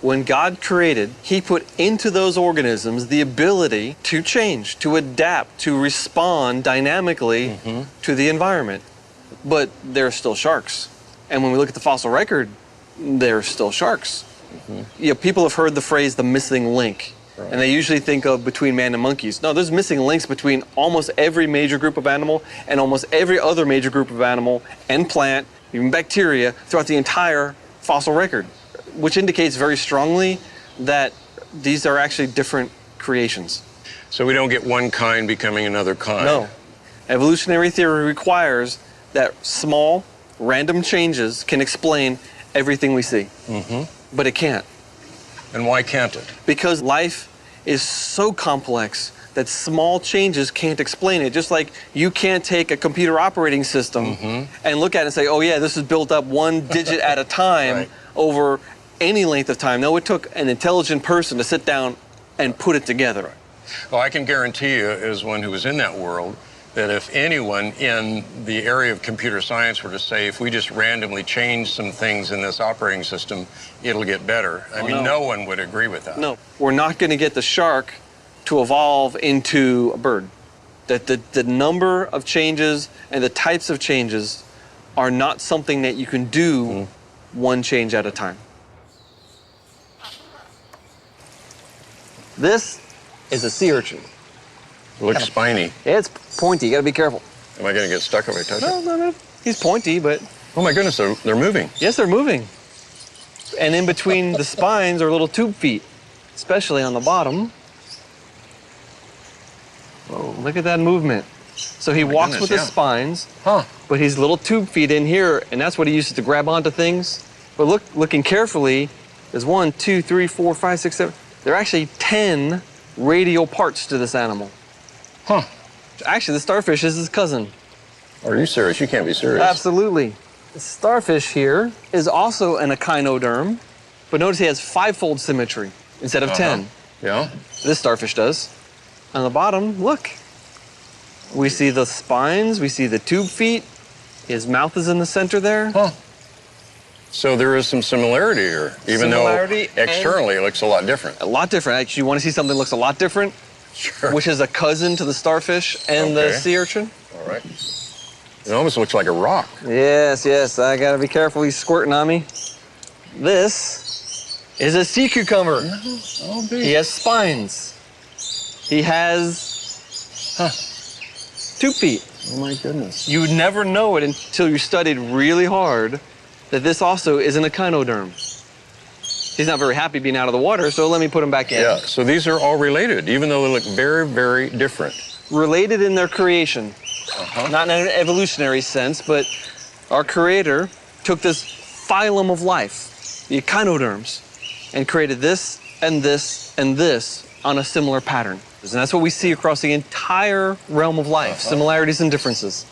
When God created, He put into those organisms the ability to change, to adapt, to respond dynamically to the environment. But they're still sharks. And when we look at the fossil record, they're still sharks. You know, people have heard the phrase the missing link. Right. And they usually think of between man and monkeys. No, there's missing links between almost every major group of animal and almost every other major group of animal and plant, even bacteria, throughout the entire fossil record, which indicates very strongly that these are actually different creations. So we don't get one kind becoming another kind? No. Evolutionary theory requires that small, random changes can explain everything we see. But it can't. And why can't it? Because life is so complex that small changes can't explain it. Just like you can't take a computer operating system and look at it and say, oh yeah, this is built up one digit at a time over any length of time. No, it took an intelligent person to sit down and put it together. Well, I can guarantee you, as one who was in that world, that if anyone in the area of computer science were to say, if we just randomly change some things in this operating system, it'll get better. I mean, no one would agree with that. No, we're not going to get the shark to evolve into a bird. That the number of changes and the types of changes are not something that you can do one change at a time. This is a sea urchin. Looks spiny. It's pointy. You got to be careful. Am I going to get stuck if I touch it? No. He's pointy, but... Oh my goodness, they're moving. Yes, they're moving. And in between the spines are little tube feet, especially on the bottom. Oh, look at that movement. So he walks with his spines, but he's little tube feet in here, and that's what he uses to grab onto things. But looking carefully, there's 1, 2, 3, 4, 5, 6, 7. There are actually 10 radial parts to this animal. Huh. Actually, the starfish is his cousin. Are you serious? You can't be serious. Absolutely. The starfish here is also an echinoderm, but notice he has 5-fold symmetry instead of 10. Yeah. This starfish does. On the bottom, look. We see the spines, we see the tube feet. His mouth is in the center there. Huh. So there is some similarity here, even though externally it looks a lot different. A lot different. Actually, you want to see something that looks a lot different? Sure. Which is a cousin to the starfish and the sea urchin? All right. It almost looks like a rock. Yes. I gotta be careful. He's squirting on me. This is a sea cucumber. Oh, big. He has spines. He has tube feet. Oh my goodness. You would never know it until you studied really hard that this also is an echinoderm. He's not very happy being out of the water, so let me put him back in. Yeah, so these are all related, even though they look very, very different. Related in their creation. Not in an evolutionary sense, but our creator took this phylum of life, the echinoderms, and created this and this and this on a similar pattern. And that's what we see across the entire realm of life, similarities and differences.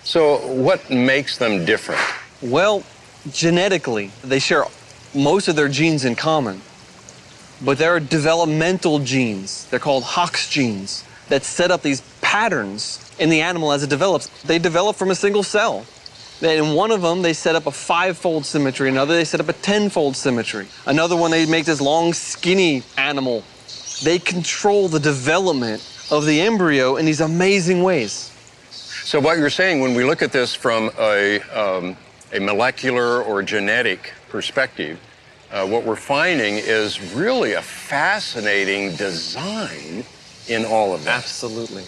So what makes them different? Well, genetically, they share most of their genes in common, but there are developmental genes. They're called Hox genes that set up these patterns in the animal as it develops. They develop from a single cell. In one of them, they set up a 5-fold symmetry. Another, they set up a 10-fold symmetry. Another one, they make this long, skinny animal. They control the development of the embryo in these amazing ways. So what you're saying, when we look at this from a molecular or genetic perspective, what we're finding is really a fascinating design in all of that. Absolutely.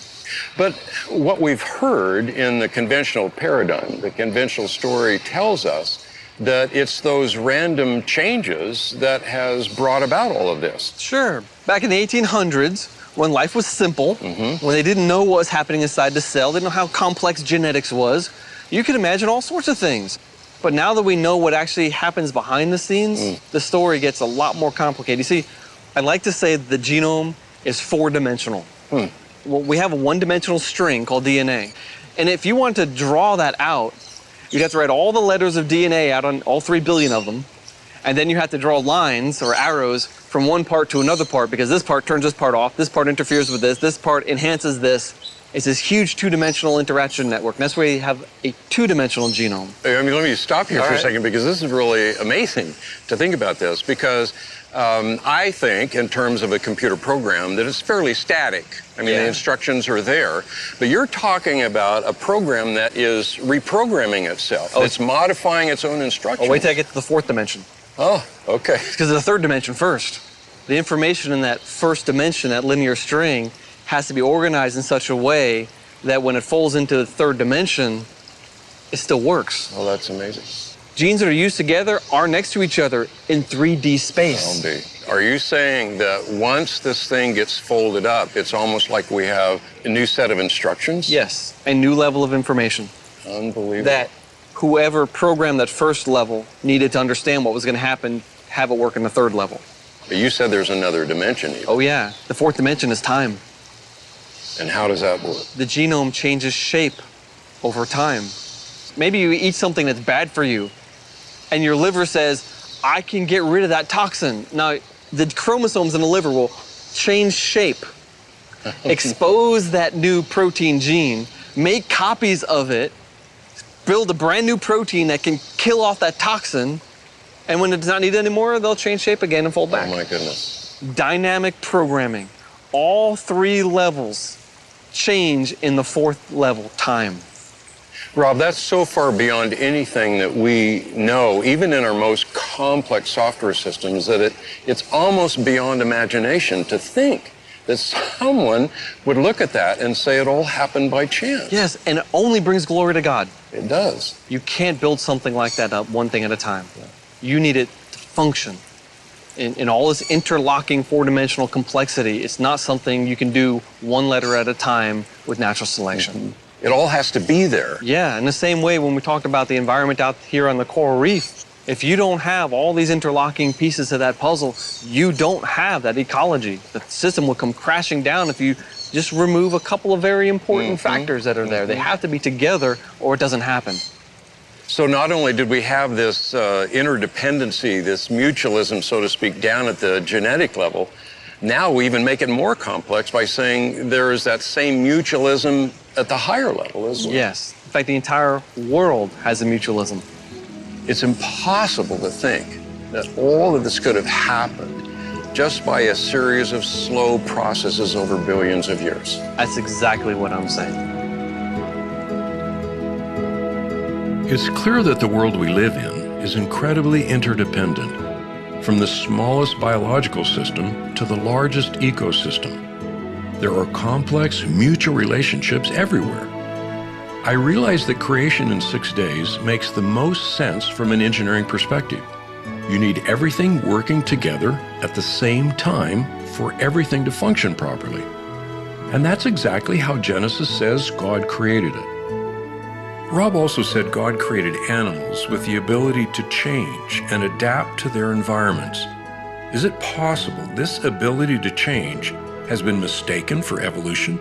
But what we've heard in the conventional paradigm, the conventional story tells us that it's those random changes that has brought about all of this. Sure. Back in the 1800s, when life was simple, when they didn't know what was happening inside the cell, they didn't know how complex genetics was, you could imagine all sorts of things. But now that we know what actually happens behind the scenes, the story gets a lot more complicated. You see, I like to say that the genome is 4-dimensional. Well, we have a 1-dimensional string called DNA. And if you want to draw that out, you'd have to write all the letters of DNA out on all 3 billion of them. And then you have to draw lines or arrows from one part to another part, because this part turns this part off, this part interferes with this part enhances this. It's this huge 2-dimensional interaction network. And that's why you have a 2-dimensional genome. I mean, let me stop here for a second, because this is really amazing to think about this, because I think in terms of a computer program that it's fairly static. I mean, the instructions are there, but you're talking about a program that is reprogramming itself. It's modifying its own instructions. Oh, wait till I get to the 4th dimension. Oh, okay. Because of the 3rd dimension first. The information in that 1st dimension, that linear string, has to be organized in such a way that when it falls into the 3rd dimension, it still works. Oh, that's amazing. Genes that are used together are next to each other in 3D space. Are you saying that once this thing gets folded up, it's almost like we have a new set of instructions? Yes, a new level of information. Unbelievable. That whoever programmed that 1st level needed to understand what was going to happen, have it work in the 3rd level. But you said there's another dimension even. Oh yeah, the 4th dimension is time. And how does that work? The genome changes shape over time. Maybe you eat something that's bad for you, and your liver says, I can get rid of that toxin. Now, the chromosomes in the liver will change shape, expose that new protein gene, make copies of it, build a brand new protein that can kill off that toxin, and when it's not needed anymore, they'll change shape again and fold back. Oh my goodness. Dynamic programming. All 3 levels change in the 4th level, time. Rob, that's so far beyond anything that we know, even in our most complex software systems, that it's almost beyond imagination to think that someone would look at that and say it all happened by chance. Yes, and it only brings glory to God. It does. You can't build something like that up one thing at a time. Yeah. You need it to function. In all this interlocking four-dimensional complexity, it's not something you can do one letter at a time with natural selection. Mm-hmm. It all has to be there. Yeah, in the same way when we talked about the environment out here on the coral reef, if you don't have all these interlocking pieces of that puzzle, you don't have that ecology. The system will come crashing down if you just remove a couple of very important factors that are there. They have to be together or it doesn't happen. So not only did we have this interdependency, this mutualism, so to speak, down at the genetic level, now we even make it more complex by saying there is that same mutualism at the higher level as well. Yes. In fact, the entire world has a mutualism. It's impossible to think that all of this could have happened just by a series of slow processes over billions of years. That's exactly what I'm saying. It's clear that the world we live in is incredibly interdependent, from the smallest biological system to the largest ecosystem. There are complex mutual relationships everywhere. I realize that creation in 6 days makes the most sense from an engineering perspective. You need everything working together at the same time for everything to function properly. And that's exactly how Genesis says God created it. Rob also said God created animals with the ability to change and adapt to their environments. Is it possible this ability to change has been mistaken for evolution?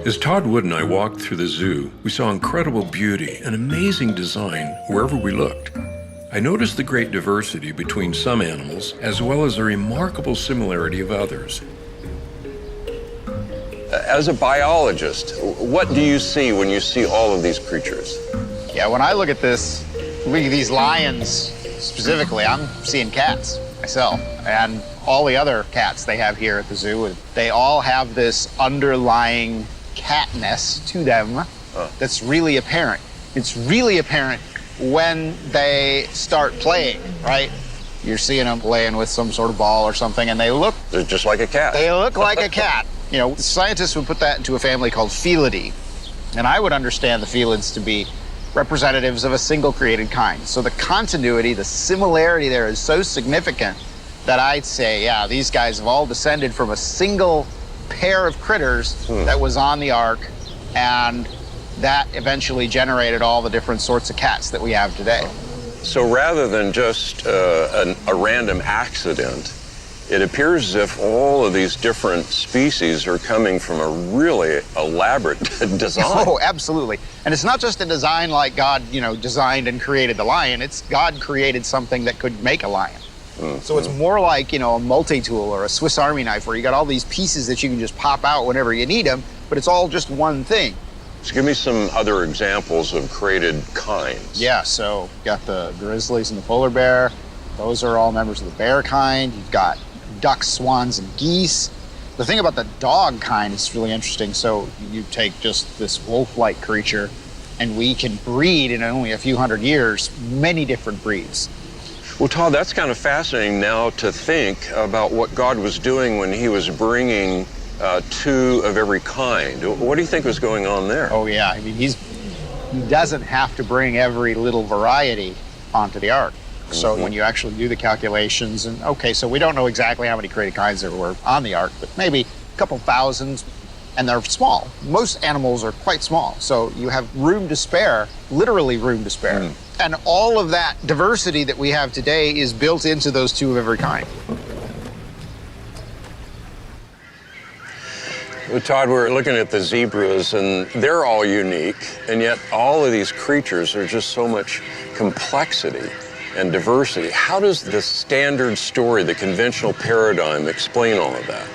As Todd Wood and I walked through the zoo, we saw incredible beauty and amazing design wherever we looked. I noticed the great diversity between some animals, as well as the remarkable similarity of others. As a biologist, what do you see when you see all of these creatures? Yeah, when I look at this, these lions specifically, I'm seeing cats myself. And all the other cats they have here at the zoo, they all have this underlying catness to them that's really apparent. It's really apparent when they start playing, right? You're seeing them playing with some sort of ball or something, and they're just like a cat. They look like a cat. You know, scientists would put that into a family called Felidae. And I would understand the felids to be representatives of a single created kind. So the continuity, the similarity there is so significant that I'd say, yeah, these guys have all descended from a single pair of critters that was on the ark, and that eventually generated all the different sorts of cats that we have today. So rather than just a random accident, it appears as if all of these different species are coming from a really elaborate design. Oh, absolutely. And it's not just a design like God, designed and created the lion. It's God created something that could make a lion. So it's more like, a multi-tool or a Swiss Army knife where you got all these pieces that you can just pop out whenever you need them, but it's all just one thing. So give me some other examples of created kinds. Yeah, so you've got the grizzlies and the polar bear. Those are all members of the bear kind. You've got ducks, swans, and geese. The thing about the dog kind is really interesting. So you take just this wolf-like creature, and we can breed in only a few hundred years many different breeds. Well, Todd, that's kind of fascinating now to think about what God was doing when he was bringing two of every kind. What do you think was going on there? Oh, yeah. I mean, he doesn't have to bring every little variety onto the ark. So when you actually do the calculations, and okay, so we don't know exactly how many created kinds there were on the ark, but maybe a couple thousand, and they're small. Most animals are quite small, so you have room to spare, literally room to spare. And all of that diversity that we have today is built into those two of every kind. Well, Todd, we're looking at the zebras, and they're all unique, and yet all of these creatures are just so much complexity and diversity. How does the standard story, the conventional paradigm, explain all of that?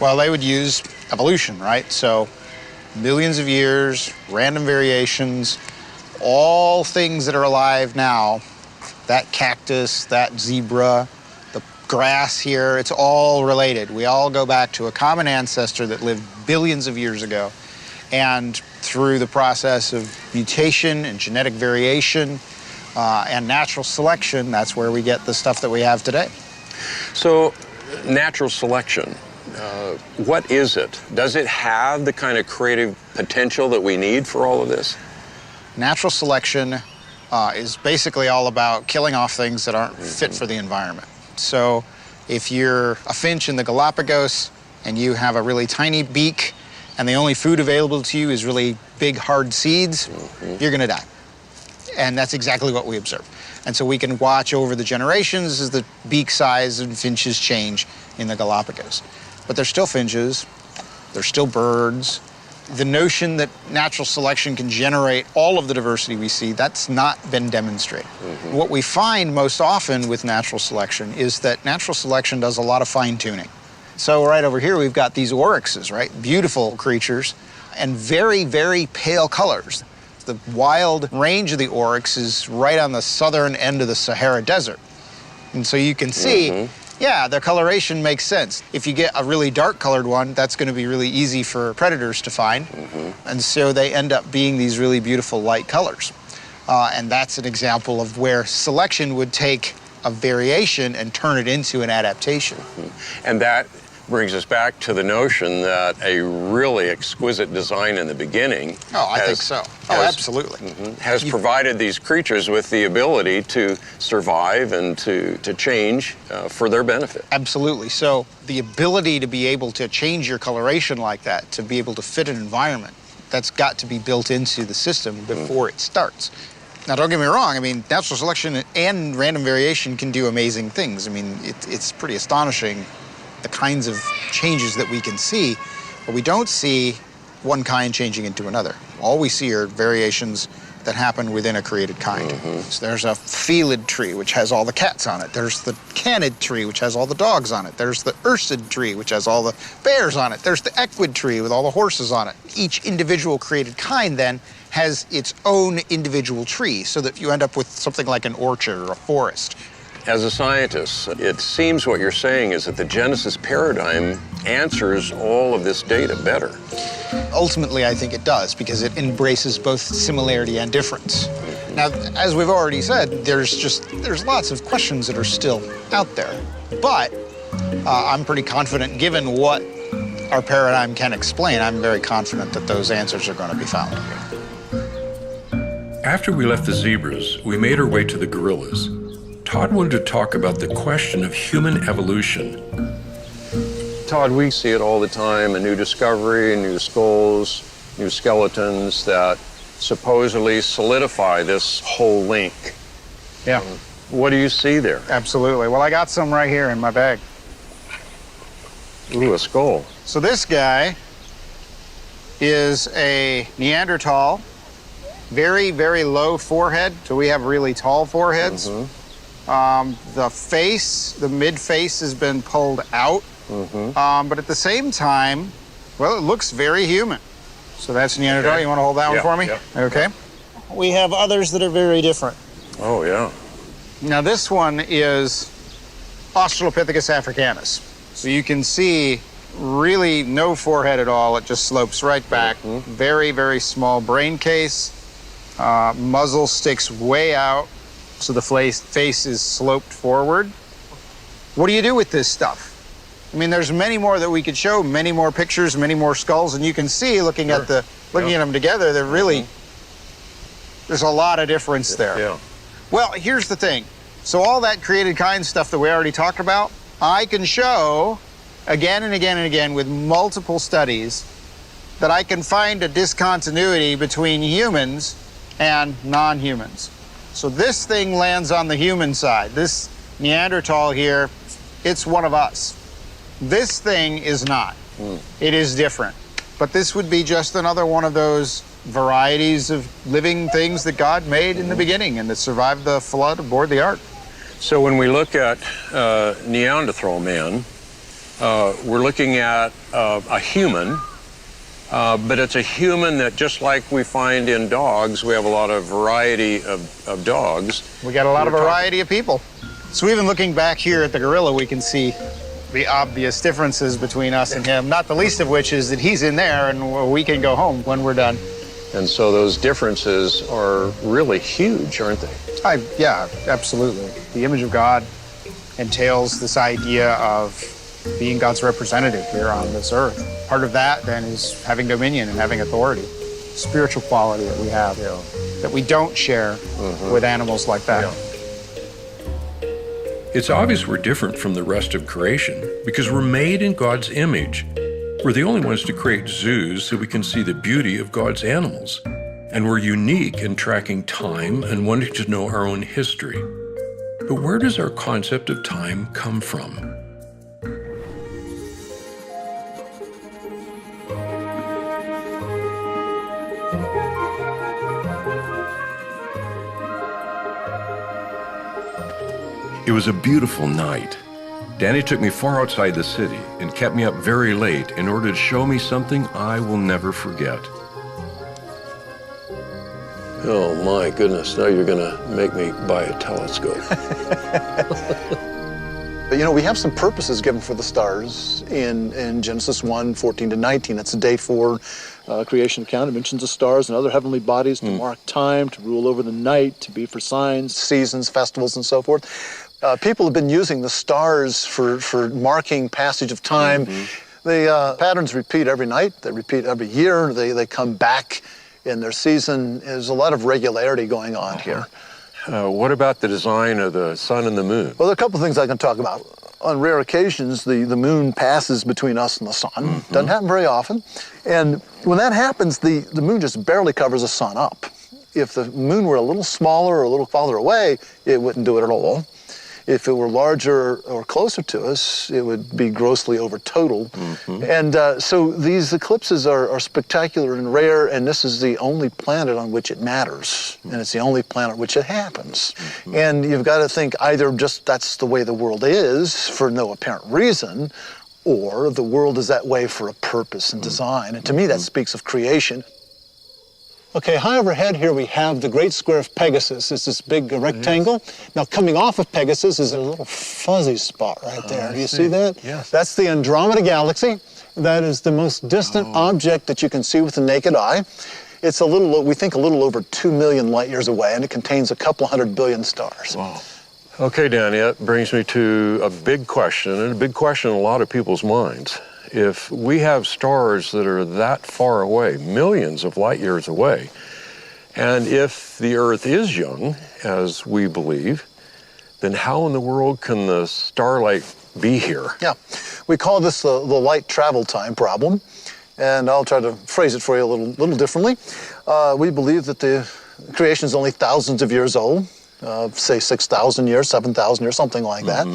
Well, they would use evolution, right? So millions of years, random variations, all things that are alive now, that cactus, that zebra, the grass here, it's all related. We all go back to a common ancestor that lived billions of years ago. And through the process of mutation and genetic variation, And natural selection, that's where we get the stuff that we have today. So, natural selection, what is it? Does it have the kind of creative potential that we need for all of this? Natural selection is basically all about killing off things that aren't fit for the environment. So if you're a finch in the Galapagos and you have a really tiny beak and the only food available to you is really big, hard seeds, you're gonna die. And that's exactly what we observe. And so we can watch over the generations as the beak size and finches change in the Galapagos. But they're still finches, they're still birds. The notion that natural selection can generate all of the diversity we see, that's not been demonstrated. What we find most often with natural selection is that natural selection does a lot of fine-tuning. So right over here, we've got these oryxes, right? Beautiful creatures and very, very pale colors. The wild range of the oryx is right on the southern end of the Sahara Desert. And so you can see, yeah, the coloration makes sense. If you get a really dark colored one, that's going to be really easy for predators to find. And so they end up being these really beautiful light colors. And that's an example of where selection would take a variation and turn it into an adaptation. And that brings us back to the notion that a really exquisite design in the beginning I think so. Absolutely. Has provided these creatures with the ability to survive and to change for their benefit. Absolutely. So the ability to be able to change your coloration like that, to be able to fit an environment, that's got to be built into the system before it starts. Now, don't get me wrong, I mean, natural selection and random variation can do amazing things. I mean, it's pretty astonishing the kinds of changes that we can see, but we don't see one kind changing into another. All we see are variations that happen within a created kind. So there's a felid tree, which has all the cats on it. There's the canid tree, which has all the dogs on it. There's the ursid tree, which has all the bears on it. There's the equid tree with all the horses on it. Each individual created kind then has its own individual tree, so that you end up with something like an orchard or a forest. As a scientist, it seems what you're saying is that the Genesis paradigm answers all of this data better. Ultimately, I think it does, because it embraces both similarity and difference. Now, as we've already said, there's lots of questions that are still out there. But I'm pretty confident, given what our paradigm can explain, I'm very confident that those answers are going to be found. After we left the zebras, we made our way to the gorillas. Todd wanted to talk about the question of human evolution. Todd, we see it all the time, a new discovery, new skulls, new skeletons that supposedly solidify this whole link. Yeah. What do you see there? Absolutely. Well, I got some right here in my bag. Ooh, a skull. So this guy is a Neanderthal, very, very low forehead. So we have really tall foreheads. The face, the mid-face has been pulled out. But at the same time, well, it looks very human. So that's Neanderthal. Okay. You want to hold that one for me? Yeah. Okay. We have others that are very different. Oh, yeah. Now this one is Australopithecus africanus. So you can see really no forehead at all. It just slopes right back. Very, very small brain case. Muzzle sticks way out. So the face is sloped forward. What do you do with this stuff? I mean, there's many more that we could show, many more pictures, many more skulls, and you can see looking at them together, they're really, there's a lot of difference there. Yeah. Well, here's the thing. So all that created kind stuff that we already talked about, I can show again and again and again with multiple studies that I can find a discontinuity between humans and non-humans. So this thing lands on the human side. This Neanderthal here, it's one of us. This thing is not. It is different. But this would be just another one of those varieties of living things that God made in the beginning and that survived the flood aboard the ark. So when we look at Neanderthal man, we're looking at a human, but it's a human that, just like we find in dogs, we have a lot of variety of dogs. We got a lot of variety of people. So even looking back here at the gorilla, we can see the obvious differences between us and him, not the least of which is that he's in there and we can go home when we're done. And so those differences are really huge, aren't they? Yeah, absolutely. The image of God entails this idea of being God's representative here on this earth. Part of that, then, is having dominion and having authority. Spiritual quality that we have, that we don't share with animals like that. It's obvious we're different from the rest of creation because we're made in God's image. We're the only ones to create zoos so we can see the beauty of God's animals. And we're unique in tracking time and wanting to know our own history. But where does our concept of time come from? It was a beautiful night. Danny took me far outside the city and kept me up very late in order to show me something I will never forget. Oh my goodness, now you're gonna make me buy a telescope. But you know, we have some purposes given for the stars in Genesis 1:14-19. That's the day 4 creation account. It mentions the stars and other heavenly bodies to mark time, to rule over the night, to be for signs, seasons, festivals, and so forth. People have been using the stars for marking passage of time. The patterns repeat every night. They repeat every year. They come back in their season. There's a lot of regularity going on here. What about the design of the sun and the moon? Well, there are a couple of things I can talk about. On rare occasions, the moon passes between us and the sun. Doesn't happen very often. And when that happens, the moon just barely covers the sun up. If the moon were a little smaller or a little farther away, it wouldn't do it at all. If it were larger or closer to us, it would be grossly over total. And so these eclipses are spectacular and rare, and this is the only planet on which it matters, and it's the only planet on which it happens. And you've got to think either just that's the way the world is for no apparent reason, or the world is that way for a purpose and design. And to me, that speaks of creation. Okay, high overhead here we have the great square of Pegasus. It's this big rectangle. Now coming off of Pegasus is a little fuzzy spot right there. Do you see that? Yes. That's the Andromeda Galaxy. That is the most distant object that you can see with the naked eye. It's we think a little over 2 million light years away, and it contains a couple 100 billion stars. Wow. Okay, Danny, that brings me to a big question, and a big question in a lot of people's minds. If we have stars that are that far away, millions of light years away, and if the Earth is young, as we believe, then how in the world can the starlight be here? Yeah, we call this the light travel time problem, and I'll try to phrase it for you a little differently. We believe that the creation is only thousands of years old, say 6,000 years, 7,000 years, something like that.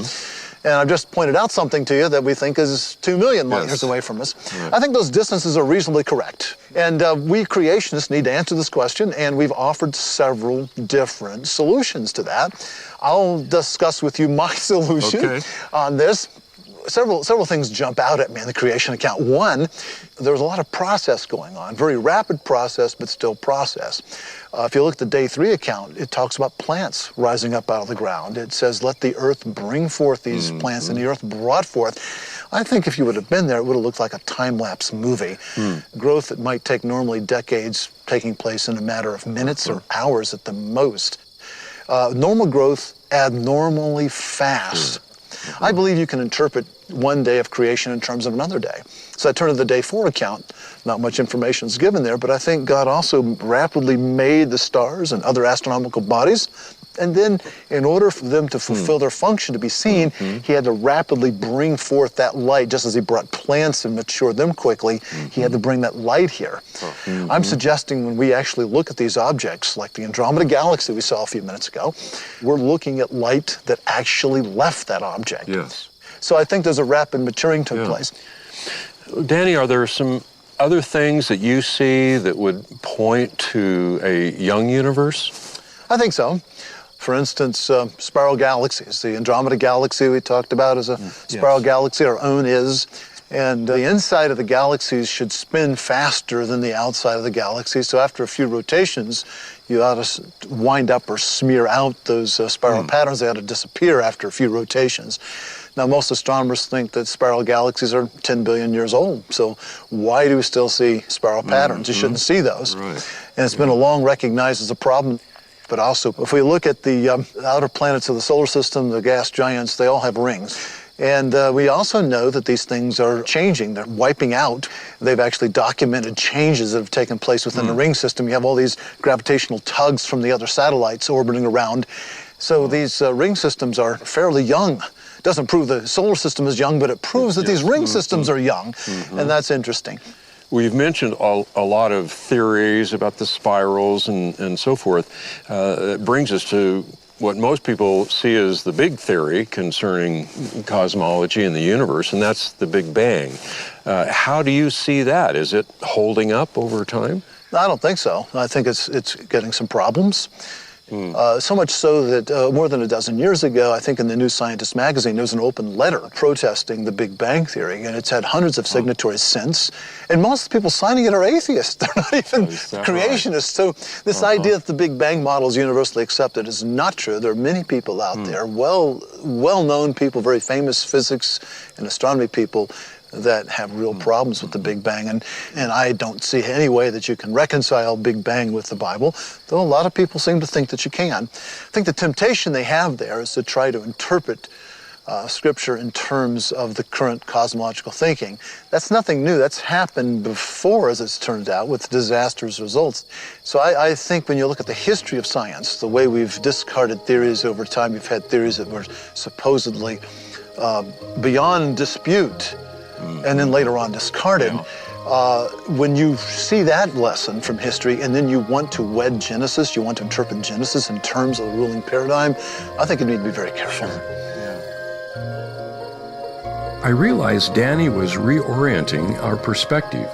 And I've just pointed out something to you that we think is 2 million light years away from us. I think those distances are reasonably correct. And we creationists need to answer this question, and we've offered several different solutions to that. I'll discuss with you my solution on this. Several things jump out at me in the creation account. One, there's a lot of process going on, very rapid process, but still process. If you look at the day 3 account, it talks about plants rising up out of the ground. It says, let the earth bring forth these plants, and the earth brought forth. I think if you would have been there, it would have looked like a time-lapse movie. Growth that might take normally decades taking place in a matter of minutes or hours at the most. Normal growth abnormally fast. I believe you can interpret one day of creation in terms of another day. So I turn to the day 4 account. Not much information is given there, but I think God also rapidly made the stars and other astronomical bodies. And then in order for them to fulfill their function to be seen, he had to rapidly bring forth that light, just as he brought plants and matured them quickly. He had to bring that light here. I'm suggesting when we actually look at these objects, like the Andromeda Galaxy we saw a few minutes ago, we're looking at light that actually left that object. So I think there's a rapid maturing took place. Danny, are there some other things that you see that would point to a young universe? I think so. For instance, spiral galaxies. The Andromeda Galaxy we talked about is a spiral galaxy. Our own is. And the inside of the galaxies should spin faster than the outside of the galaxy. So after a few rotations, you ought to wind up or smear out those spiral patterns. They ought to disappear after a few rotations. Now, most astronomers think that spiral galaxies are 10 billion years old. So why do we still see spiral patterns? You shouldn't see those. Right. And it's been long recognized as a problem. But also, if we look at the outer planets of the solar system, the gas giants, they all have rings. And we also know that these things are changing. They're wiping out. They've actually documented changes that have taken place within the ring system. You have all these gravitational tugs from the other satellites orbiting around. So these ring systems are fairly young. Doesn't prove the solar system is young, but it proves that these ring systems are young, and that's interesting. We've mentioned a lot of theories about the spirals and so forth. It brings us to what most people see as the big theory concerning cosmology and the universe, and that's the Big Bang. How do you see that? Is it holding up over time? I don't think so. I think it's getting some problems. So much so that more than a dozen years ago, I think in the New Scientist magazine, there was an open letter protesting the Big Bang Theory, and it's had hundreds of signatories since. And most people signing it are atheists. They're not even creationists. So this idea that the Big Bang model is universally accepted is not true. There are many people out there, well-known people, very famous physics and astronomy people, that have real problems with the Big Bang. And I don't see any way that you can reconcile Big Bang with the Bible, though a lot of people seem to think that you can. I think the temptation they have there is to try to interpret Scripture in terms of the current cosmological thinking. That's nothing new. That's happened before, as it's turned out, with disastrous results. So I think when you look at the history of science, the way we've discarded theories over time, you've had theories that were supposedly beyond dispute, and then later on discarded. When you see that lesson from history and then you want to wed Genesis, you want to interpret Genesis in terms of the ruling paradigm, I think you need to be very careful. I realized Danny was reorienting our perspective.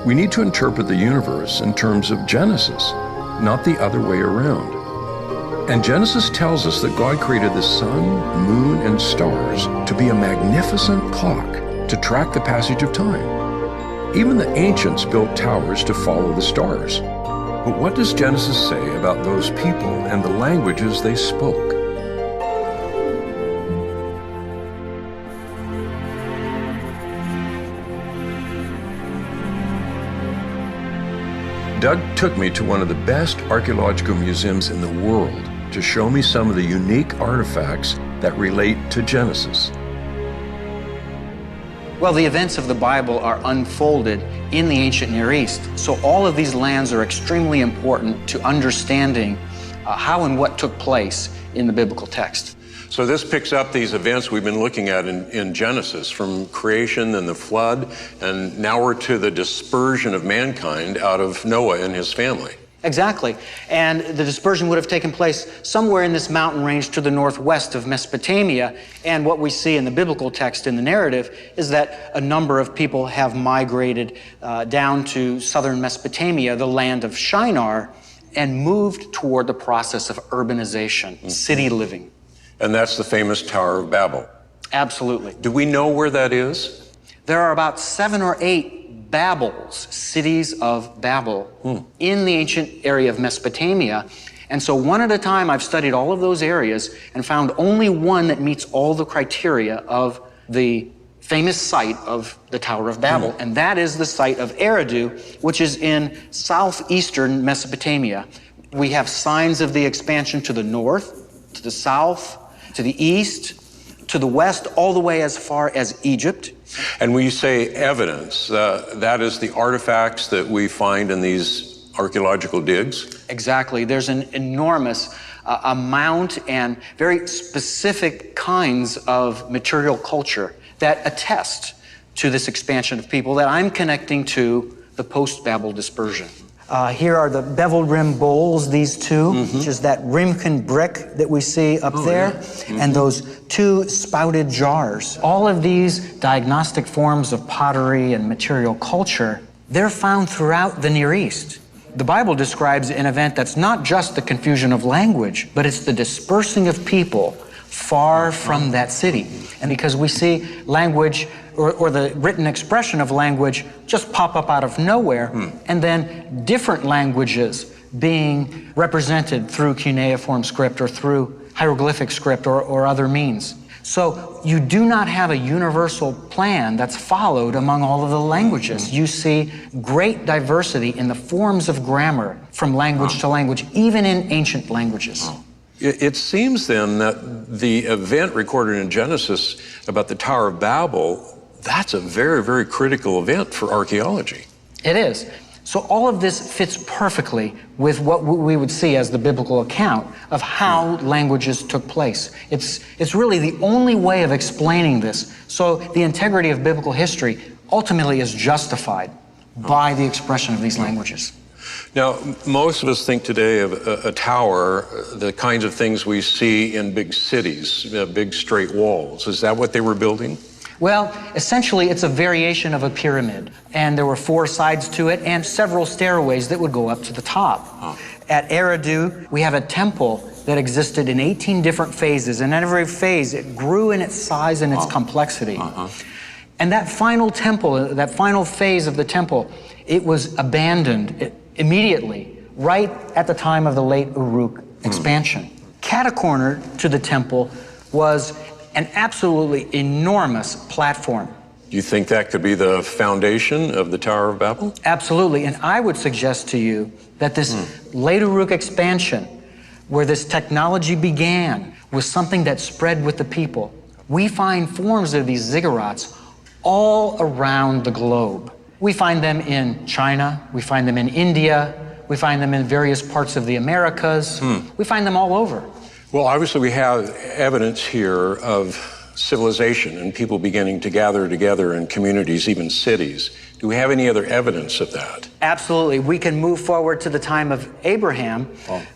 We need to interpret the universe in terms of Genesis, not the other way around. And Genesis tells us that God created the sun, moon, and stars to be a magnificent clock to track the passage of time. Even the ancients built towers to follow the stars. But what does Genesis say about those people and the languages they spoke? Doug took me to one of the best archaeological museums in the world to show me some of the unique artifacts that relate to Genesis. Well, the events of the Bible are unfolded in the ancient Near East, so all of these lands are extremely important to understanding how and what took place in the biblical text. So this picks up these events we've been looking at in Genesis, from creation and the flood, and now we're to the dispersion of mankind out of Noah and his family. Exactly. And the dispersion would have taken place somewhere in this mountain range to the northwest of Mesopotamia. And what we see in the biblical text in the narrative is that a number of people have migrated down to southern Mesopotamia, the land of Shinar, and moved toward the process of urbanization, city living. And that's the famous Tower of Babel. Absolutely. Do we know where that is? There are about 7 or 8 Babels, cities of Babel, in the ancient area of Mesopotamia. And so one at a time, I've studied all of those areas and found only one that meets all the criteria of the famous site of the Tower of Babel, and that is the site of Eridu, which is in southeastern Mesopotamia. We have signs of the expansion to the north, to the south, to the east, to the west, all the way as far as Egypt. And when you say evidence, that is the artifacts that we find in these archaeological digs? Exactly. There's an enormous amount and very specific kinds of material culture that attest to this expansion of people that I'm connecting to the post-Babel dispersion. Here are the beveled rim bowls, these two, which is that Rimkin brick that we see up there, and those 2 spouted jars. All of these diagnostic forms of pottery and material culture, they're found throughout the Near East. The Bible describes an event that's not just the confusion of language, but it's the dispersing of people far from that city. And because we see language or the written expression of language just pop up out of nowhere, and then different languages being represented through cuneiform script or through hieroglyphic script or other means. So you do not have a universal plan that's followed among all of the languages. You see great diversity in the forms of grammar from language to language, even in ancient languages. It seems then that the event recorded in Genesis about the Tower of Babel, that's a very, very critical event for archaeology. It is. So all of this fits perfectly with what we would see as the biblical account of how languages took place. It's really the only way of explaining this. So the integrity of biblical history ultimately is justified by the expression of these languages. Now, most of us think today of a tower, the kinds of things we see in big cities, big straight walls. Is that what they were building? Well, essentially, it's a variation of a pyramid, and there were 4 sides to it and several stairways that would go up to the top. At Eridu, we have a temple that existed in 18 different phases, and in every phase, it grew in its size and its complexity. And that final temple, that final phase of the temple, it was abandoned immediately, right at the time of the late Uruk expansion. Catacorner to the temple was an absolutely enormous platform. Do you think that could be the foundation of the Tower of Babel? Absolutely, and I would suggest to you that this late Uruk expansion, where this technology began, was something that spread with the people. We find forms of these ziggurats all around the globe. We find them in China, we find them in India, we find them in various parts of the Americas, we find them all over. Well, obviously we have evidence here of civilization and people beginning to gather together in communities, even cities. Do we have any other evidence of that? Absolutely. We can move forward to the time of Abraham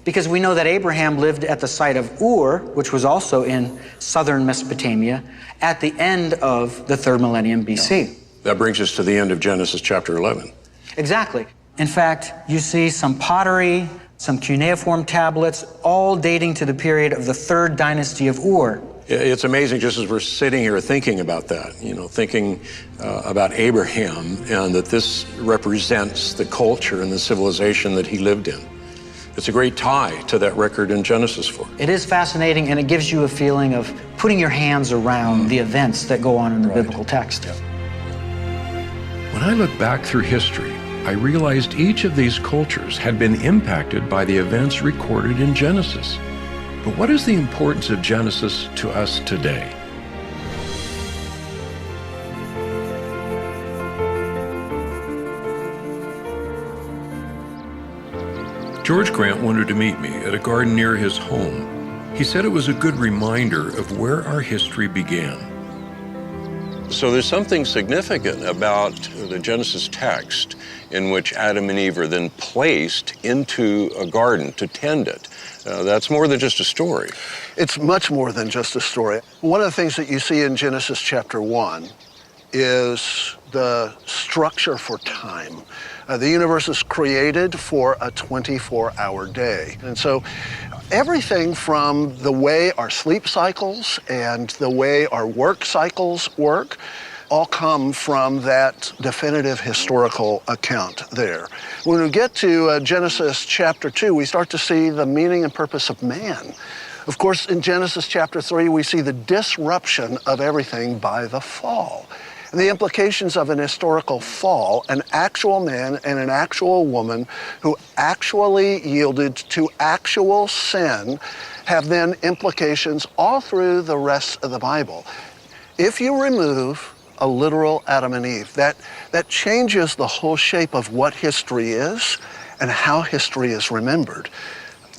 because we know that Abraham lived at the site of Ur, which was also in southern Mesopotamia, at the end of the 3rd millennium BC. That brings us to the end of Genesis chapter 11. Exactly. In fact, you see some pottery, some cuneiform tablets, all dating to the period of the 3rd dynasty of Ur. It's amazing just as we're sitting here thinking about that, thinking about Abraham and that this represents the culture and the civilization that he lived in. It's a great tie to that record in Genesis 4. It is fascinating, and it gives you a feeling of putting your hands around the events that go on in the biblical text. When I look back through history, I realized each of these cultures had been impacted by the events recorded in Genesis. But what is the importance of Genesis to us today? George Grant wanted to meet me at a garden near his home. He said it was a good reminder of where our history began. So there's something significant about the Genesis text in which Adam and Eve are then placed into a garden to tend it. That's more than just a story. It's much more than just a story. One of the things that you see in Genesis chapter 1 is the structure for time. The universe is created for a 24-hour day. And so everything from the way our sleep cycles and the way our work cycles work all come from that definitive historical account there. When we get to Genesis chapter 2, we start to see the meaning and purpose of man. Of course, in Genesis chapter 3, we see the disruption of everything by the fall. And the implications of an historical fall, an actual man and an actual woman who actually yielded to actual sin, have then implications all through the rest of the Bible. If you remove a literal Adam and Eve, that changes the whole shape of what history is and how history is remembered.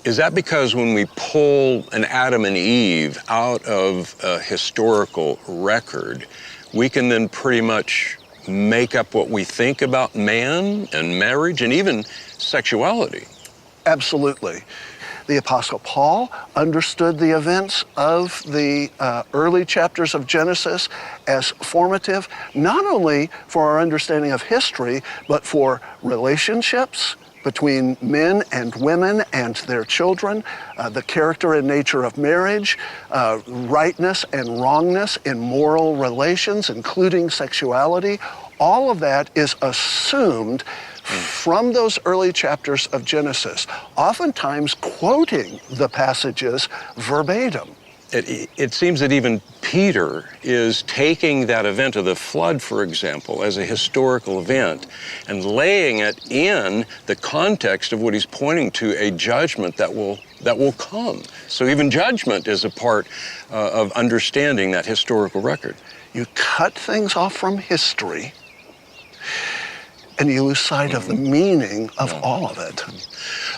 Is that because when we pull an Adam and Eve out of a historical record, we can then pretty much make up what we think about man and marriage and even sexuality? Absolutely. The Apostle Paul understood the events of the early chapters of Genesis as formative, not only for our understanding of history, but for relationships between men and women and their children, the character and nature of marriage, rightness and wrongness in moral relations, including sexuality. All of that is assumed from those early chapters of Genesis, oftentimes quoting the passages verbatim. It seems that even Peter is taking that event of the flood, for example, as a historical event and laying it in the context of what he's pointing to, a judgment that will come. So even judgment is a part of understanding that historical record. You cut things off from history and you lose sight of the meaning of all of it.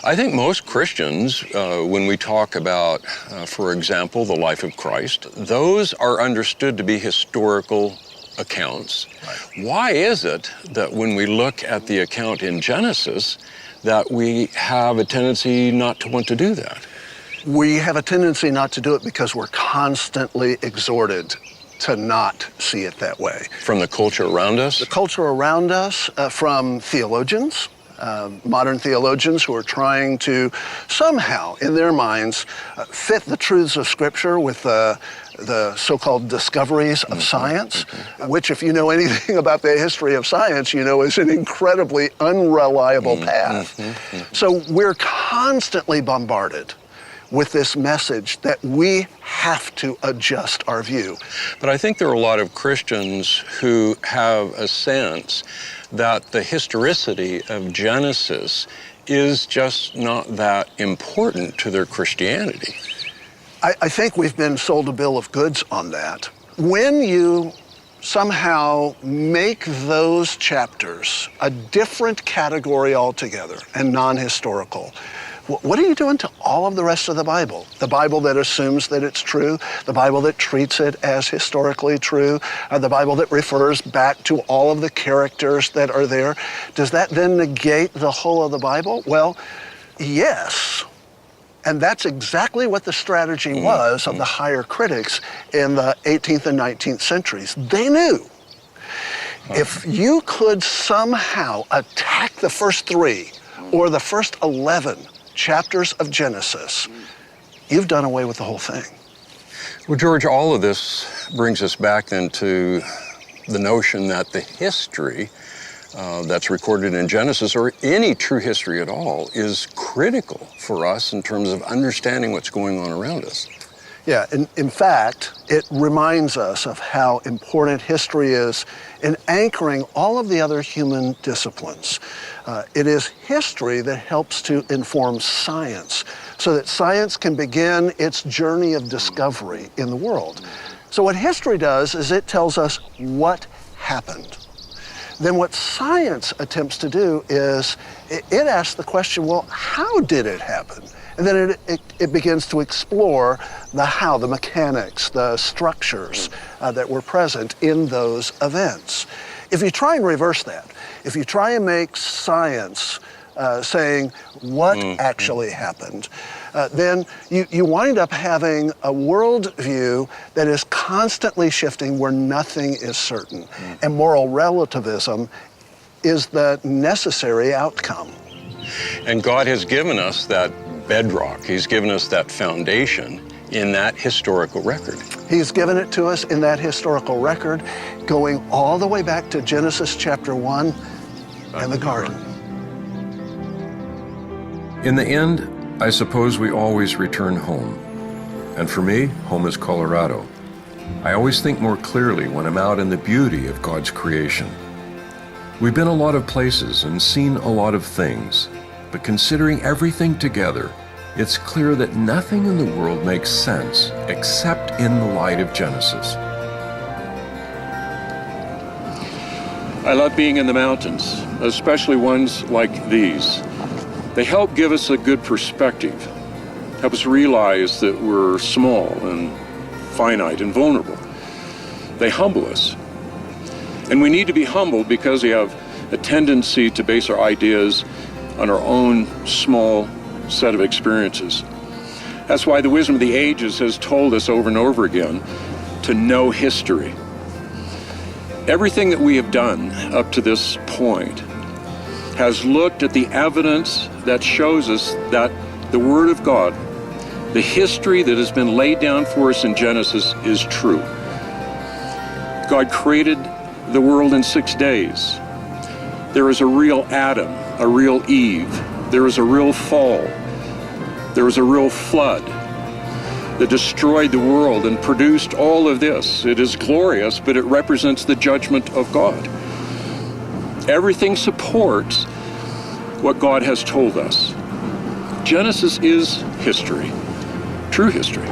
I think most Christians, when we talk about, for example, the life of Christ, those are understood to be historical accounts. Right. Why is it that when we look at the account in Genesis, that we have a tendency not to want to do that? We have a tendency not to do it because we're constantly exhorted to not see it that way. From the culture around us? The culture around us, from theologians, modern theologians who are trying to somehow, in their minds, fit the truths of Scripture with the so-called discoveries of science, which, if you know anything about the history of science, you know is an incredibly unreliable path. So we're constantly bombarded with this message that we have to adjust our view. But I think there are a lot of Christians who have a sense that the historicity of Genesis is just not that important to their Christianity. I think we've been sold a bill of goods on that. When you somehow make those chapters a different category altogether and non-historical, what are you doing to all of the rest of the Bible? The Bible that assumes that it's true, the Bible that treats it as historically true, the Bible that refers back to all of the characters that are there. Does that then negate the whole of the Bible? Well, yes. And that's exactly what the strategy was of the higher critics in the 18th and 19th centuries. They knew if you could somehow attack the first 3 or the first 11 chapters of Genesis, you've done away with the whole thing. Well, George, all of this brings us back into the notion that the history that's recorded in Genesis, or any true history at all, is critical for us in terms of understanding what's going on around us. Yeah, in fact, it reminds us of how important history is in anchoring all of the other human disciplines. It is history that helps to inform science so that science can begin its journey of discovery in the world. So what history does is it tells us what happened. Then what science attempts to do is it asks the question, well, how did it happen? And then it begins to explore the how, the mechanics, the structures that were present in those events. If you try and reverse that, if you try and make science saying what actually happened, then you wind up having a worldview that is constantly shifting where nothing is certain. And moral relativism is the necessary outcome. And God has given us that bedrock. He's given us that foundation in that historical record. He's given it to us in that historical record, going all the way back to Genesis chapter 1 and the garden. In the end, I suppose we always return home. And for me, home is Colorado. I always think more clearly when I'm out in the beauty of God's creation. We've been a lot of places and seen a lot of things, but considering everything together, it's clear that nothing in the world makes sense except in the light of Genesis. I love being in the mountains, especially ones like these. They help give us a good perspective, help us realize that we're small and finite and vulnerable. They humble us. And we need to be humbled because we have a tendency to base our ideas on our own small set of experiences. That's why the wisdom of the ages has told us over and over again to know history. Everything that we have done up to this point has looked at the evidence that shows us that the Word of God, the history that has been laid down for us in Genesis, is true. God created the world in 6 days. There is a real Adam, a real Eve. There is a real fall. There is a real flood. that destroyed the world and produced all of this. It is glorious, but it represents the judgment of God. Everything supports what God has told us. Genesis is history, true history.